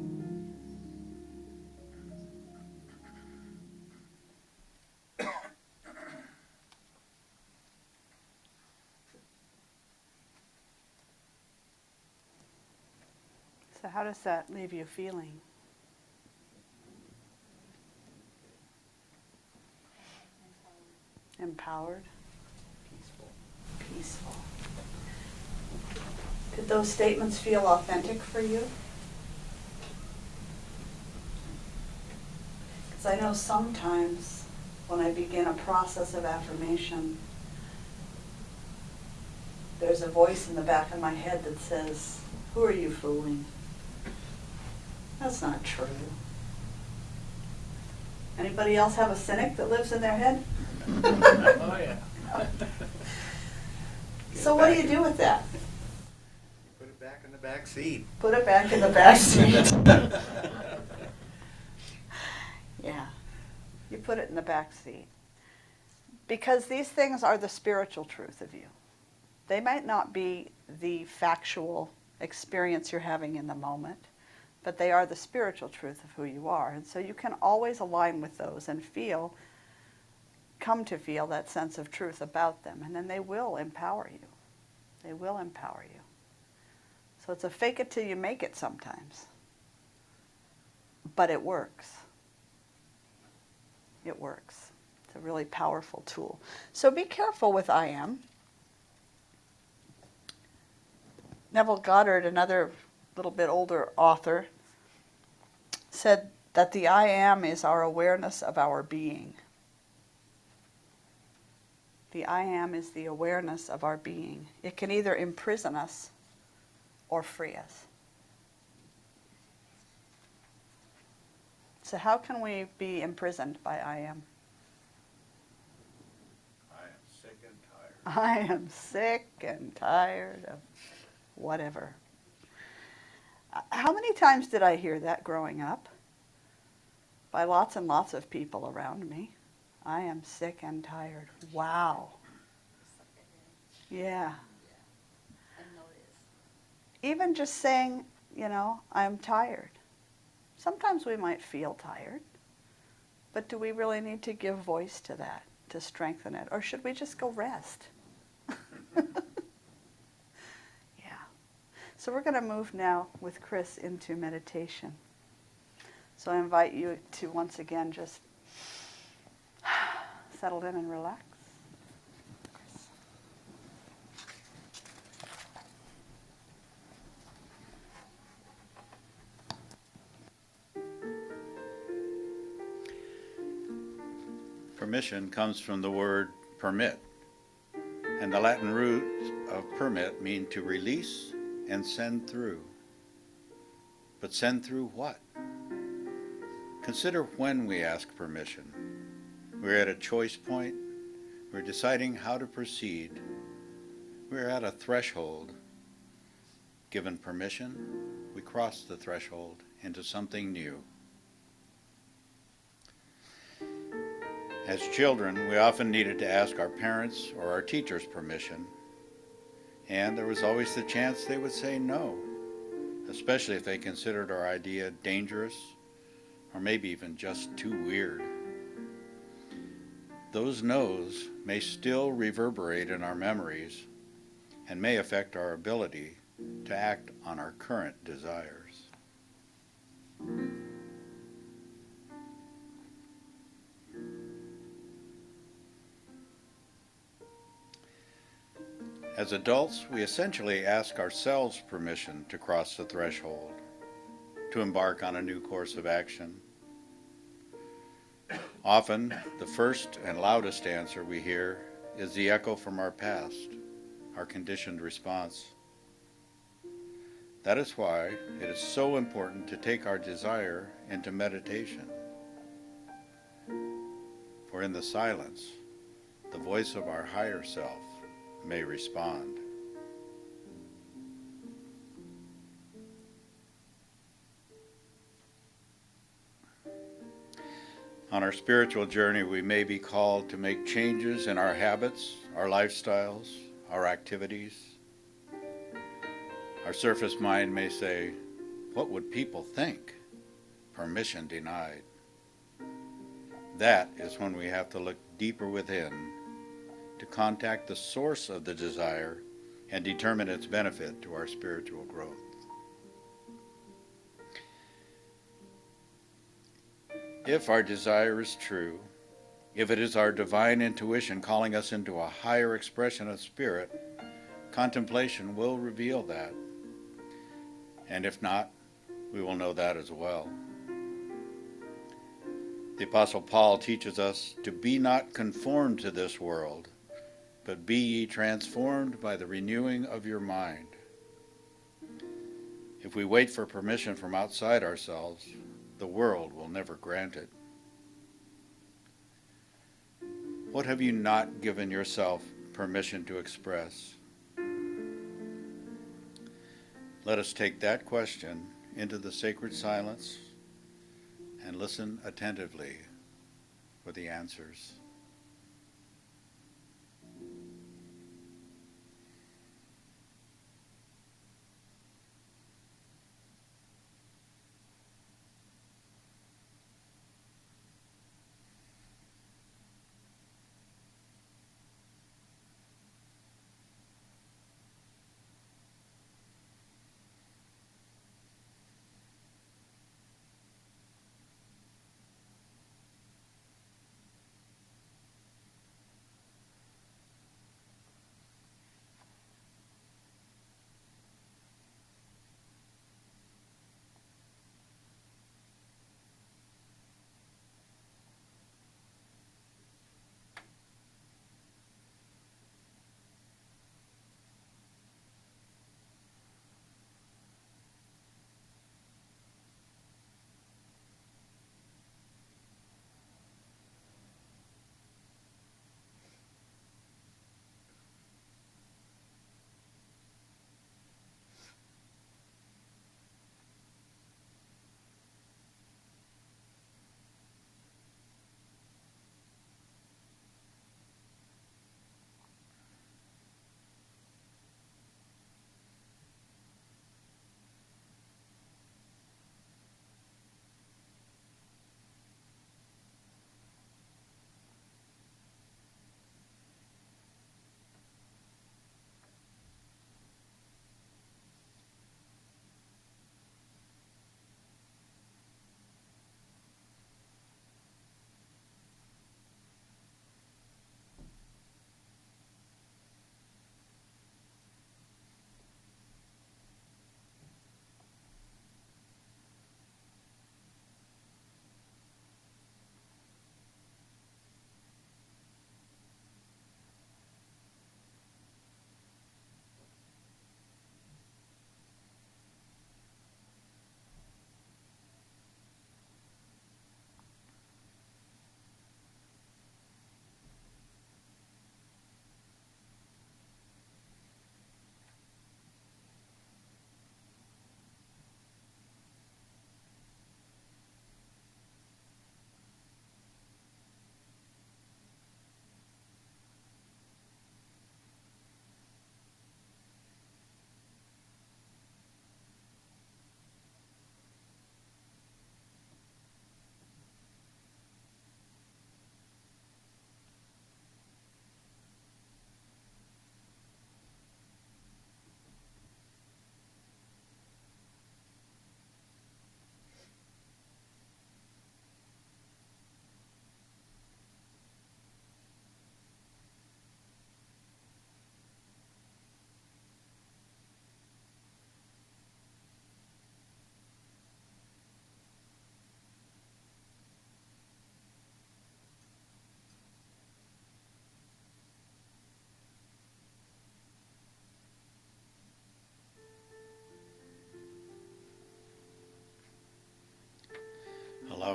So how does that leave you feeling? Empowered? Peaceful. Did those statements feel authentic for you? Because I know sometimes when I begin a process of affirmation, there's a voice in the back of my head that says, "Who are you fooling? That's not true." Anybody else have a cynic that lives in their head? Oh, yeah. So what do you do with that? Put it back in the back seat. Put it back in the back seat. Yeah, you put it in the back seat. Because these things are the spiritual truth of you. They might not be the factual experience you're having in the moment, but they are the spiritual truth of who you are. And so you can always align with those and come to feel that sense of truth about them. And then they will empower you. They will empower you. So it's a fake it till you make it sometimes. But it works. It works. It's a really powerful tool. So be careful with I am. Neville Goddard, another little bit older author, said that the I am is our awareness of our being. The I am is the awareness of our being. It can either imprison us or free us. So how can we be imprisoned by I am? I am sick and tired. I am sick and tired of whatever. How many times did I hear that growing up? By lots and lots of people around me. I am sick and tired. Wow. Yeah. Even just saying, I'm tired. Sometimes we might feel tired, but do we really need to give voice to that, to strengthen it? Or should we just go rest? Yeah. So we're going to move now with Chris into meditation. So I invite you to once again just settle in and relax. Chris. Permission comes from the word permit, and the Latin roots of permit mean to release and send through. But send through what? Consider when we ask permission. We're at a choice point. We're deciding how to proceed. We're at a threshold. Given permission, we cross the threshold into something new. As children, we often needed to ask our parents or our teachers permission, and there was always the chance they would say no, especially if they considered our idea dangerous or maybe even just too weird. Those no's may still reverberate in our memories and may affect our ability to act on our current desires. As adults, we essentially ask ourselves permission to cross the threshold, to embark on a new course of action. Often, the first and loudest answer we hear is the echo from our past, our conditioned response. That is why it is so important to take our desire into meditation. For in the silence, the voice of our higher self may respond. On our spiritual journey, we may be called to make changes in our habits, our lifestyles, our activities. Our surface mind may say, "What would people think? Permission denied." That is when we have to look deeper within to contact the source of the desire and determine its benefit to our spiritual growth. If our desire is true, if it is our divine intuition calling us into a higher expression of spirit, contemplation will reveal that. And if not, we will know that as well. The Apostle Paul teaches us to be not conformed to this world, but be ye transformed by the renewing of your mind. If we wait for permission from outside ourselves, the world will never grant it. What have you not given yourself permission to express? Let us take that question into the sacred silence and listen attentively for the answers.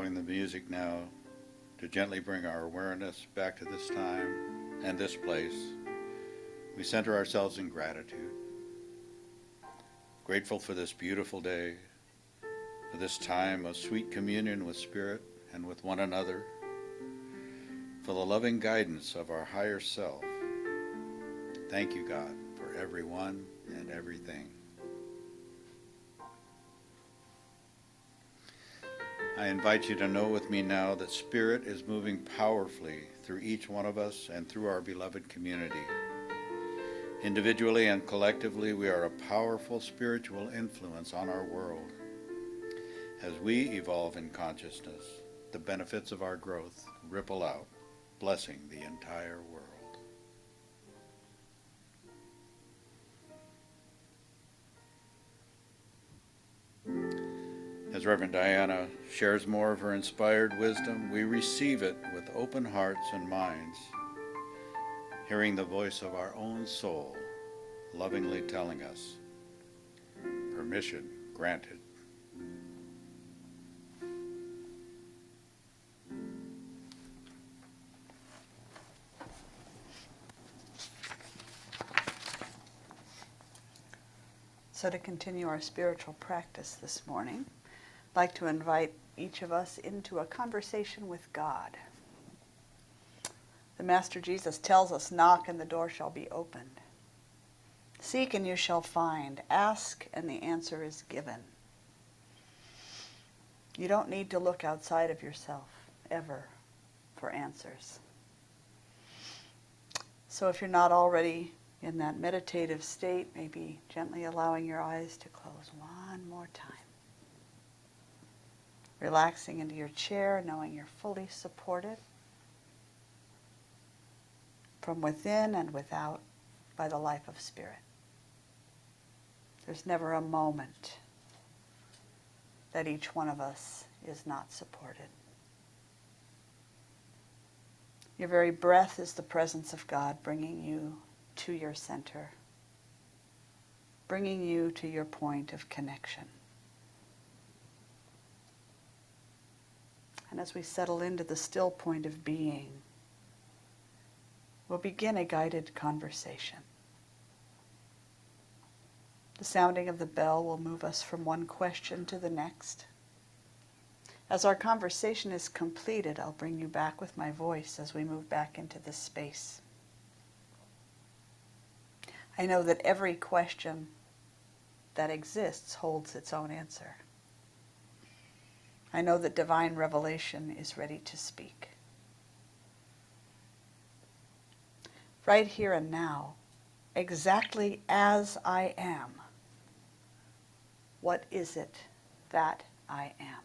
allowing the music now to gently bring our awareness back to this time and this place, we center ourselves in gratitude. Grateful for this beautiful day, for this time of sweet communion with Spirit and with one another, for the loving guidance of our higher self. Thank you, God, for everyone and everything. I invite you to know with me now that Spirit is moving powerfully through each one of us and through our beloved community. Individually and collectively, we are a powerful spiritual influence on our world. As we evolve in consciousness, the benefits of our growth ripple out, blessing the entire world. As Reverend Diana shares more of her inspired wisdom, we receive it with open hearts and minds, hearing the voice of our own soul lovingly telling us, permission granted. So to continue our spiritual practice this morning, I'd like to invite each of us into a conversation with God. The Master Jesus tells us, knock and the door shall be opened. Seek and you shall find. Ask and the answer is given. You don't need to look outside of yourself, ever, for answers. So if you're not already in that meditative state, maybe gently allowing your eyes to close one more time. Relaxing into your chair, knowing you're fully supported from within and without by the life of Spirit. There's never a moment that each one of us is not supported. Your very breath is the presence of God bringing you to your center, bringing you to your point of connection. And as we settle into the still point of being, we'll begin a guided conversation. The sounding of the bell will move us from one question to the next. As our conversation is completed, I'll bring you back with my voice as we move back into this space. I know that every question that exists holds its own answer. I know that divine revelation is ready to speak. Right here and now, exactly as I am, what is it that I am?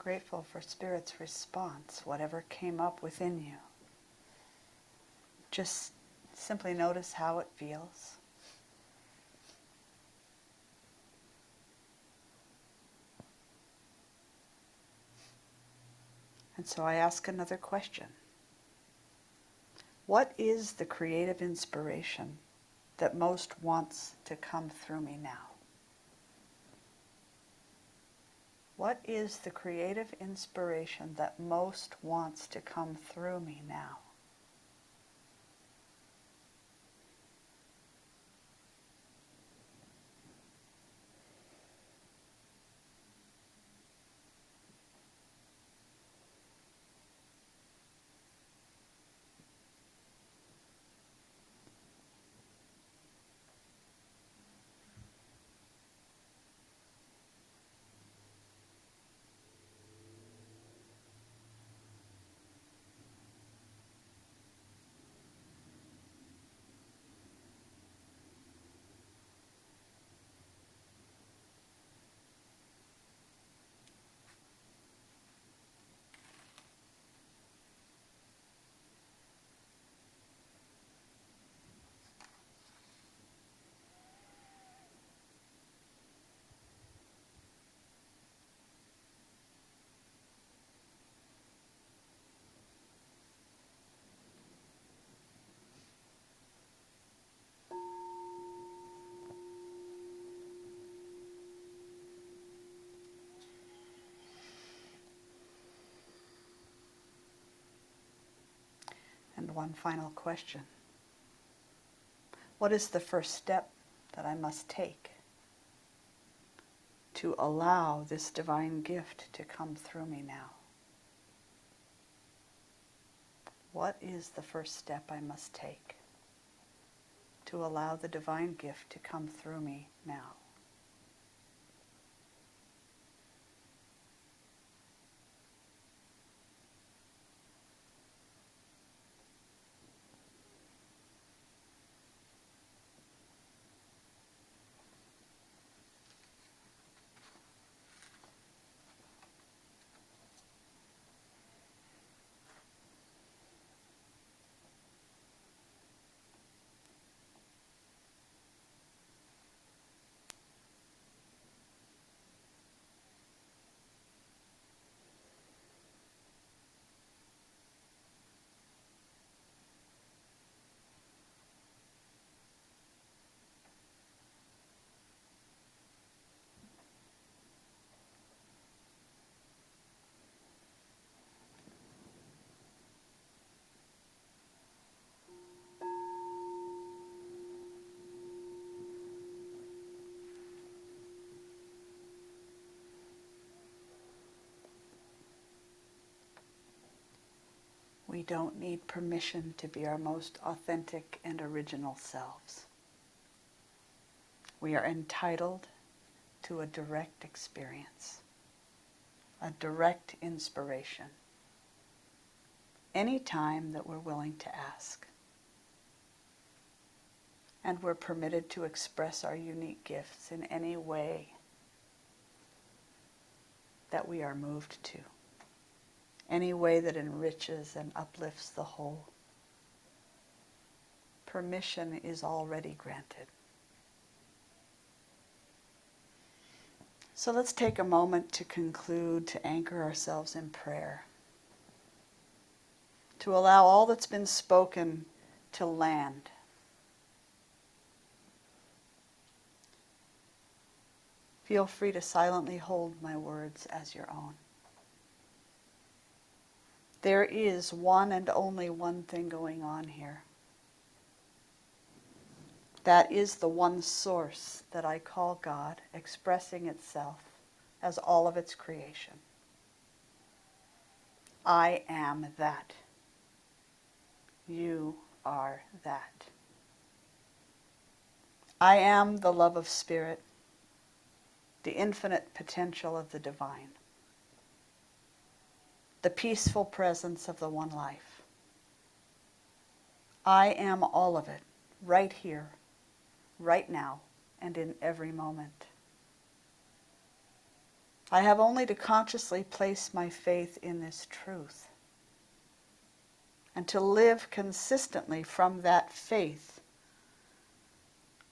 Grateful for Spirit's response, whatever came up within you. Just simply notice how it feels. And so I ask another question. What is the creative inspiration that most wants to come through me now? What is the creative inspiration that most wants to come through me now? And one final question. What is the first step that I must take to allow this divine gift to come through me now? What is the first step I must take to allow the divine gift to come through me now? We don't need permission to be our most authentic and original selves. We are entitled to a direct experience, a direct inspiration, any time that we're willing to ask. And we're permitted to express our unique gifts in any way that we are moved to, any way that enriches and uplifts the whole. Permission is already granted. So let's take a moment to conclude, to anchor ourselves in prayer, to allow all that's been spoken to land. Feel free to silently hold my words as your own. There is one and only one thing going on here. That is the one source that I call God, expressing itself as all of its creation. I am that. You are that. I am the love of spirit, the infinite potential of the divine, the peaceful presence of the one life. I am all of it, right here, right now, and in every moment. I have only to consciously place my faith in this truth and to live consistently from that faith,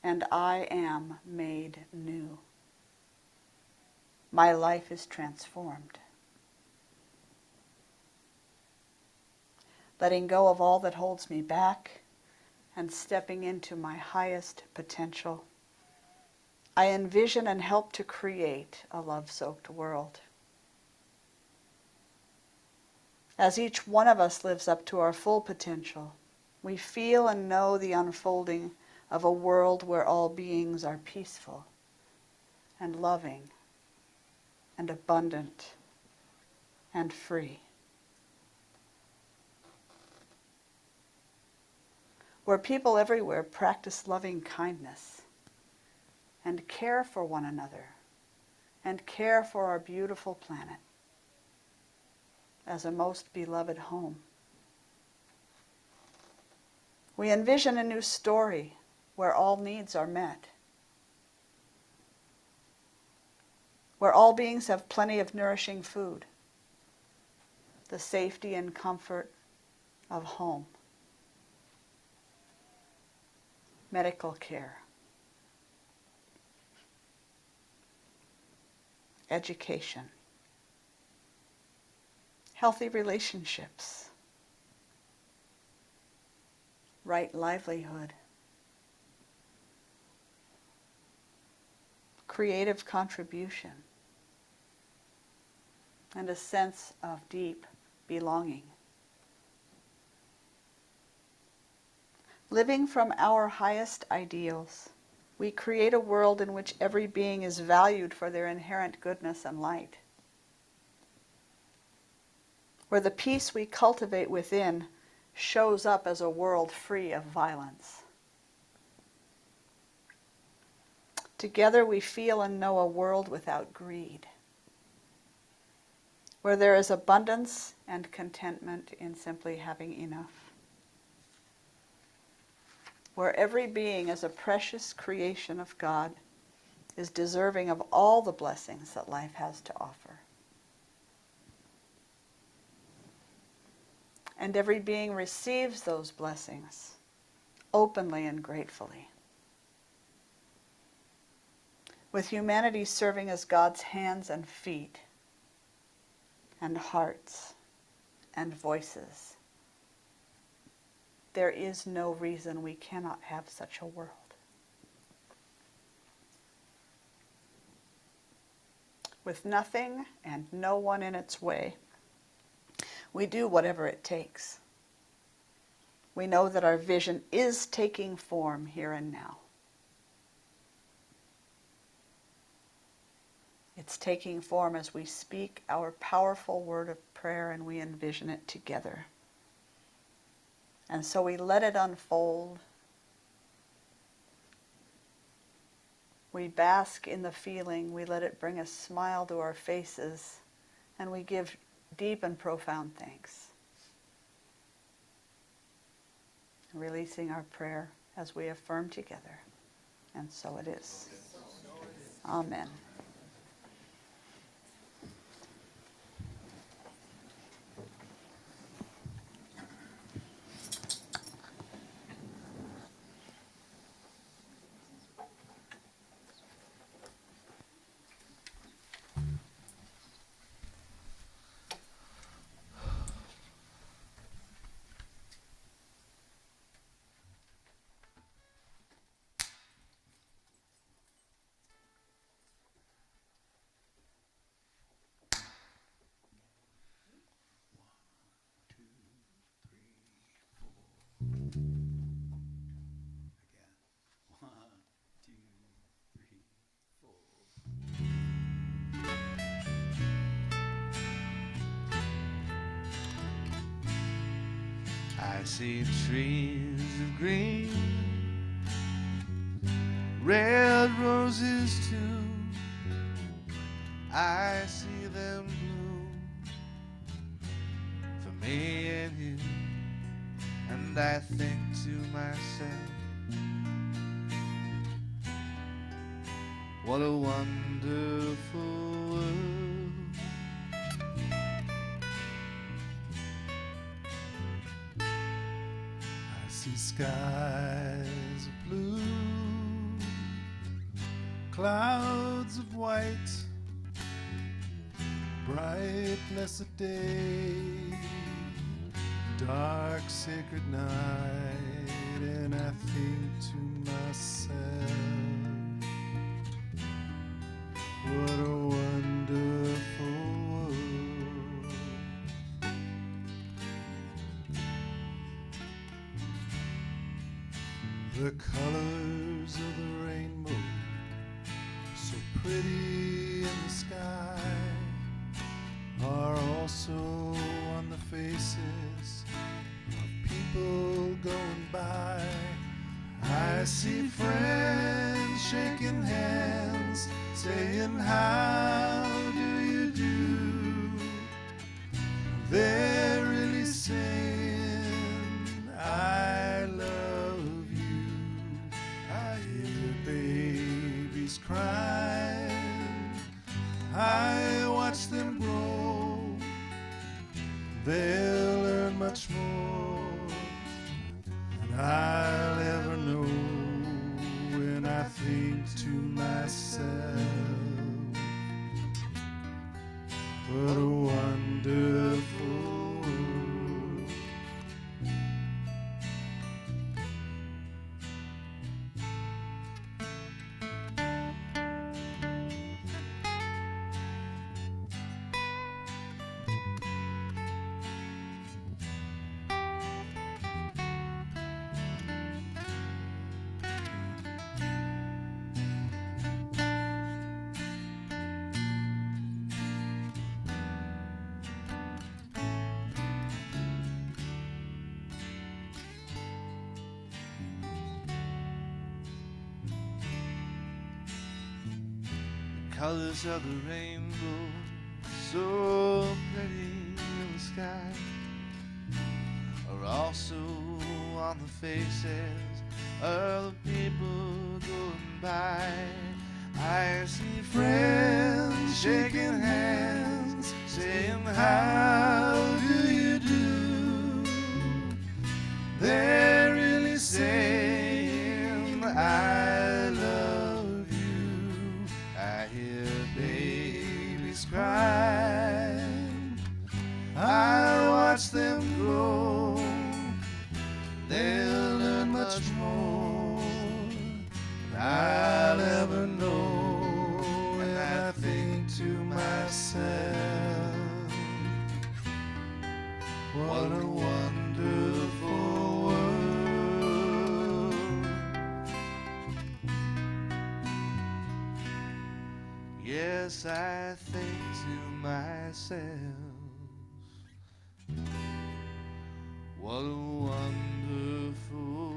and I am made new. My life is transformed. Letting go of all that holds me back and stepping into my highest potential, I envision and help to create a love-soaked world. As each one of us lives up to our full potential, we feel and know the unfolding of a world where all beings are peaceful and loving and abundant and free. Where people everywhere practice loving kindness and care for one another and care for our beautiful planet as a most beloved home. We envision a new story where all needs are met, where all beings have plenty of nourishing food, the safety and comfort of home, medical care, education, healthy relationships, right livelihood, creative contribution, and a sense of deep belonging. Living from our highest ideals, we create a world in which every being is valued for their inherent goodness and light, where the peace we cultivate within shows up as a world free of violence. Together we feel and know a world without greed, where there is abundance and contentment in simply having enough, where every being is a precious creation of God, is deserving of all the blessings that life has to offer. And every being receives those blessings openly and gratefully, with humanity serving as God's hands and feet and hearts and voices. There is no reason we cannot have such a world. With nothing and no one in its way, we do whatever it takes. We know that our vision is taking form here and now. It's taking form as we speak our powerful word of prayer and we envision it together. And so we let it unfold. We bask in the feeling, we let it bring a smile to our faces, and we give deep and profound thanks. Releasing our prayer as we affirm together. And so it is. Amen. I see trees of green, red roses too. I see them bloom for me and you, and I think to myself, what a wonderful world. I see skies of blue, clouds of white, brightness of day, dark sacred night, and I think to myself, what a wonderful world. The colors of the rainbow, so pretty in the sky, are also on the faces of people going by. I see friends shaking hands, saying, how do you do? They're really saying, I love you. I hear babies crying, I watch them grow. They'll learn much more than I'll ever know. When I think to myself, what a wonderful world. colors of the rainbow, so pretty in the sky, are also on the faces of the people going by. I see friends shaking hands, saying, how do you do? They're really saying, I love you. I hear babies cry, I watch them grow. They'll learn much more than I'll ever know. And I think to myself, what a wonderful world. Yes, I think to myself, what a wonderful world.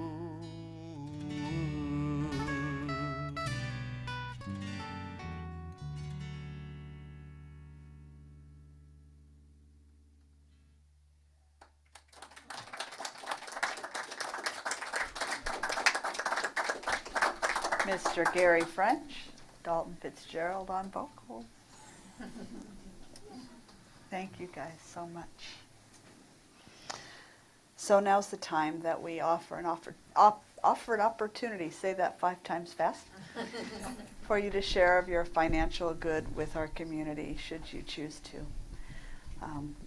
Mr. Gary French, Dalton Fitzgerald on vocals. Thank you guys so much. So now's the time that we offer an opportunity, say that 5 times fast, for you to share of your financial good with our community, should you choose to.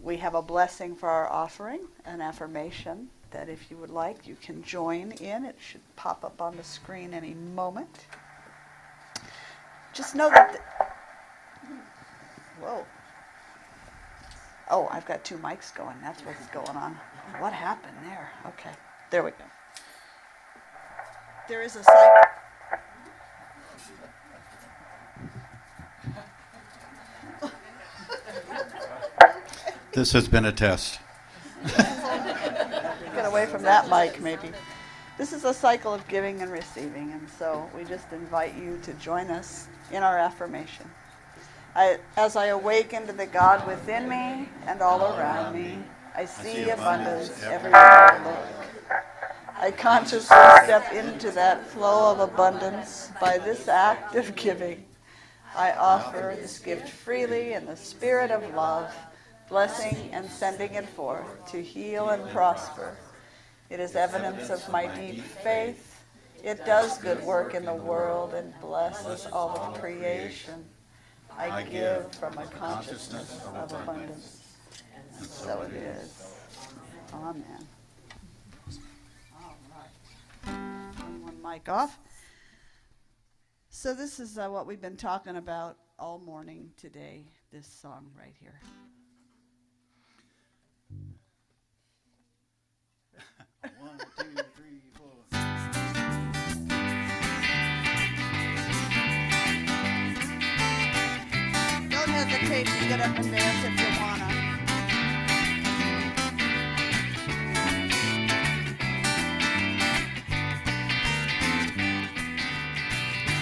We have a blessing for our offering, an affirmation that if you would like, you can join in. It should pop up on the screen any moment. Just know that whoa. Oh, I've got 2 mics going. That's what's going on. What happened there? Okay, there we go. There is a site. This has been a test. Get away from that mic, maybe. This is a cycle of giving and receiving, and so we just invite you to join us in our affirmation. As I awaken to the God within me and all around me, I see abundance everywhere I look. I consciously step into that flow of abundance by this act of giving. I offer this gift freely in the spirit of love, blessing and sending it forth to heal and prosper. It is evidence of my deep faith. It does good work in the world and blesses all of creation. I give from a consciousness of abundance. And so it is. Amen. All right. Turn one mic off. So this is what we've been talking about all morning today, this song right here. One, two, three, four. Don't hesitate to get up and dance if you wanna.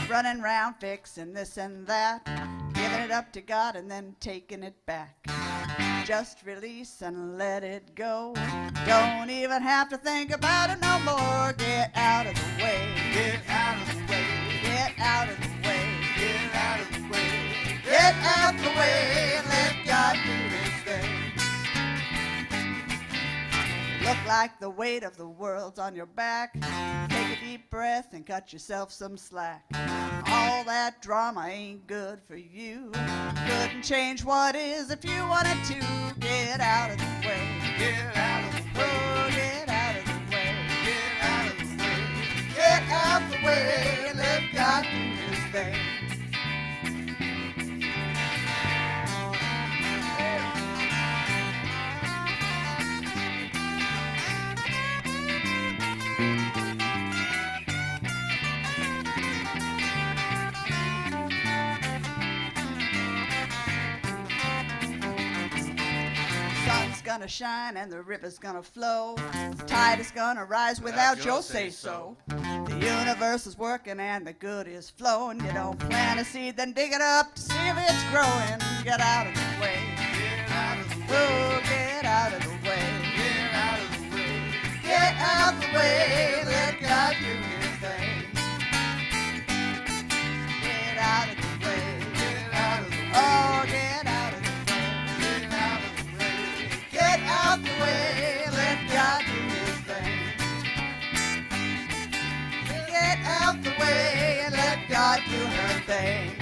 Running round fixing this and that, giving it up to God and then taking it back. Just release and let it go. Don't even have to think about it no more. Get out of the way. Get out of the way. Get out of the way. Get out of the way. Get out the way and let God do his thing. Look like the weight of the world's on your back. Take a deep breath and cut yourself some slack. All that drama ain't good for you. Couldn't change what is if you wanted to. Get out of the way. Get out of the way. Oh, get out of the way. Get out of the way. Get out the way and let God do his thing. Sun's gonna shine and the river's gonna flow. The tide is gonna rise without your say-so. The Universe is working and the good is flowing. You don't plant a seed, then dig it up to see if it's growing. Get out of the way. Get out of the way. Oh, get out of the way. Get out of the way. Get out the way. Let God do his thing. Get out of the way. Get out of the way. Oh, get out of the way. Get out of the way. Get out the way. Let God do his thing. Get out the way and let God do her thing.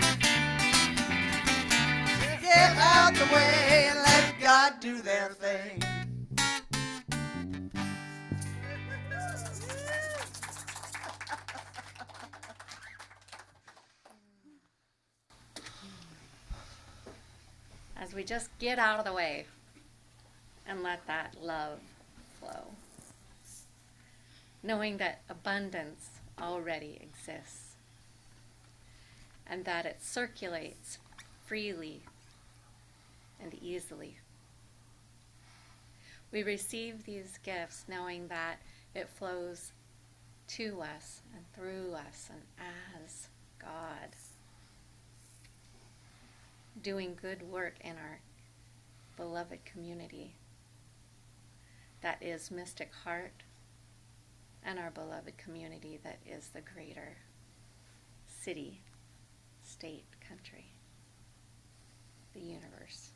Get out the way and let God do their thing. As we just get out of the way and let that love flow, knowing that abundance already exists and that it circulates freely and easily. We receive these gifts knowing that it flows to us and through us and as God, doing good work in our beloved community that is Mystic Heart and our beloved community that is the greater city, state, country, the universe.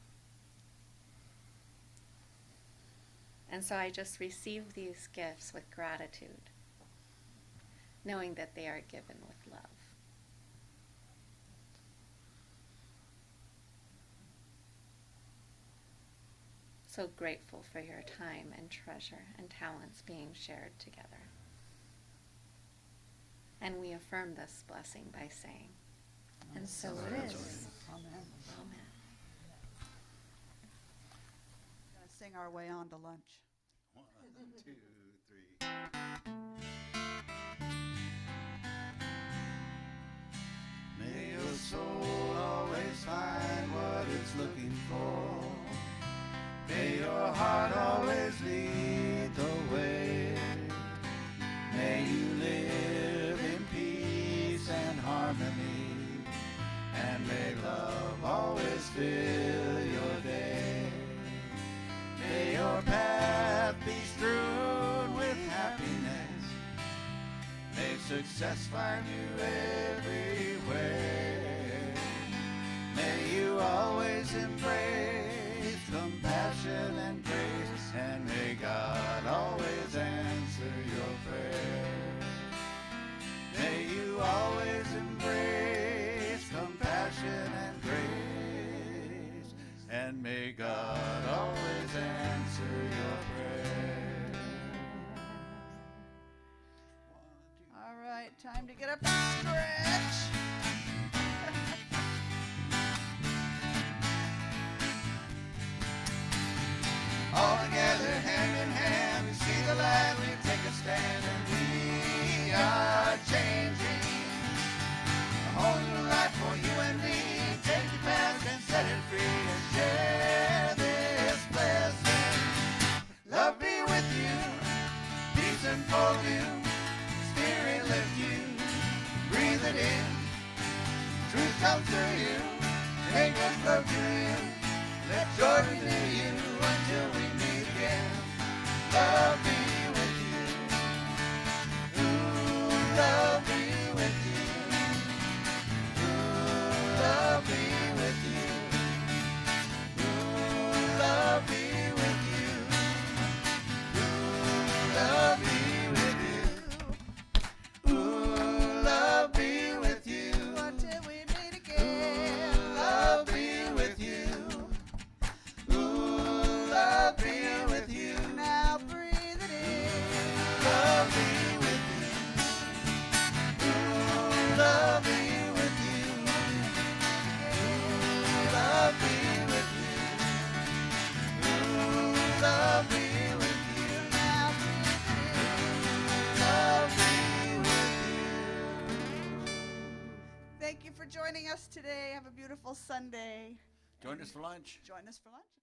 And so I just receive these gifts with gratitude, knowing that they are given with love. So grateful for your time and treasure and talents being shared together. And we affirm this blessing by saying, and so it is. Amen. Amen. Gonna sing our way on to lunch. 1, 2, 3. May your soul always find what it's looking for. May your heart always lead the way. May you live in peace and harmony. And may love always fill your day. May your path be strewn with happiness. May success find you everywhere. May you always embrace compassion and grace. And may God always answer your prayer. May you always embrace compassion and grace. And may God always answer your prayer. All right, time to get up and stretch. All together, hand in hand, we see the light, we take a stand, and we are changing. A whole new life for you and me. Take your past and set it free and share this blessing. Love be with you, peace enfold you, spirit lift you, breathe it in, truth come through you, make us flow to you, let joy renew you until we meet again. Love be with you, ooh, love be with you, ooh, love be with you, ooh, love be with you, ooh, love be with you, ooh, love be with you, Until we meet again. ooh, love be with you, ooh, love be with you, Now breathe it in. love be with you, ooh, love be with you, ooh, love be with you, ooh, love be with you, Now breathe it love be with you. in. Thank you for joining us today. Have a beautiful Sunday. Join us for lunch. Join us for lunch.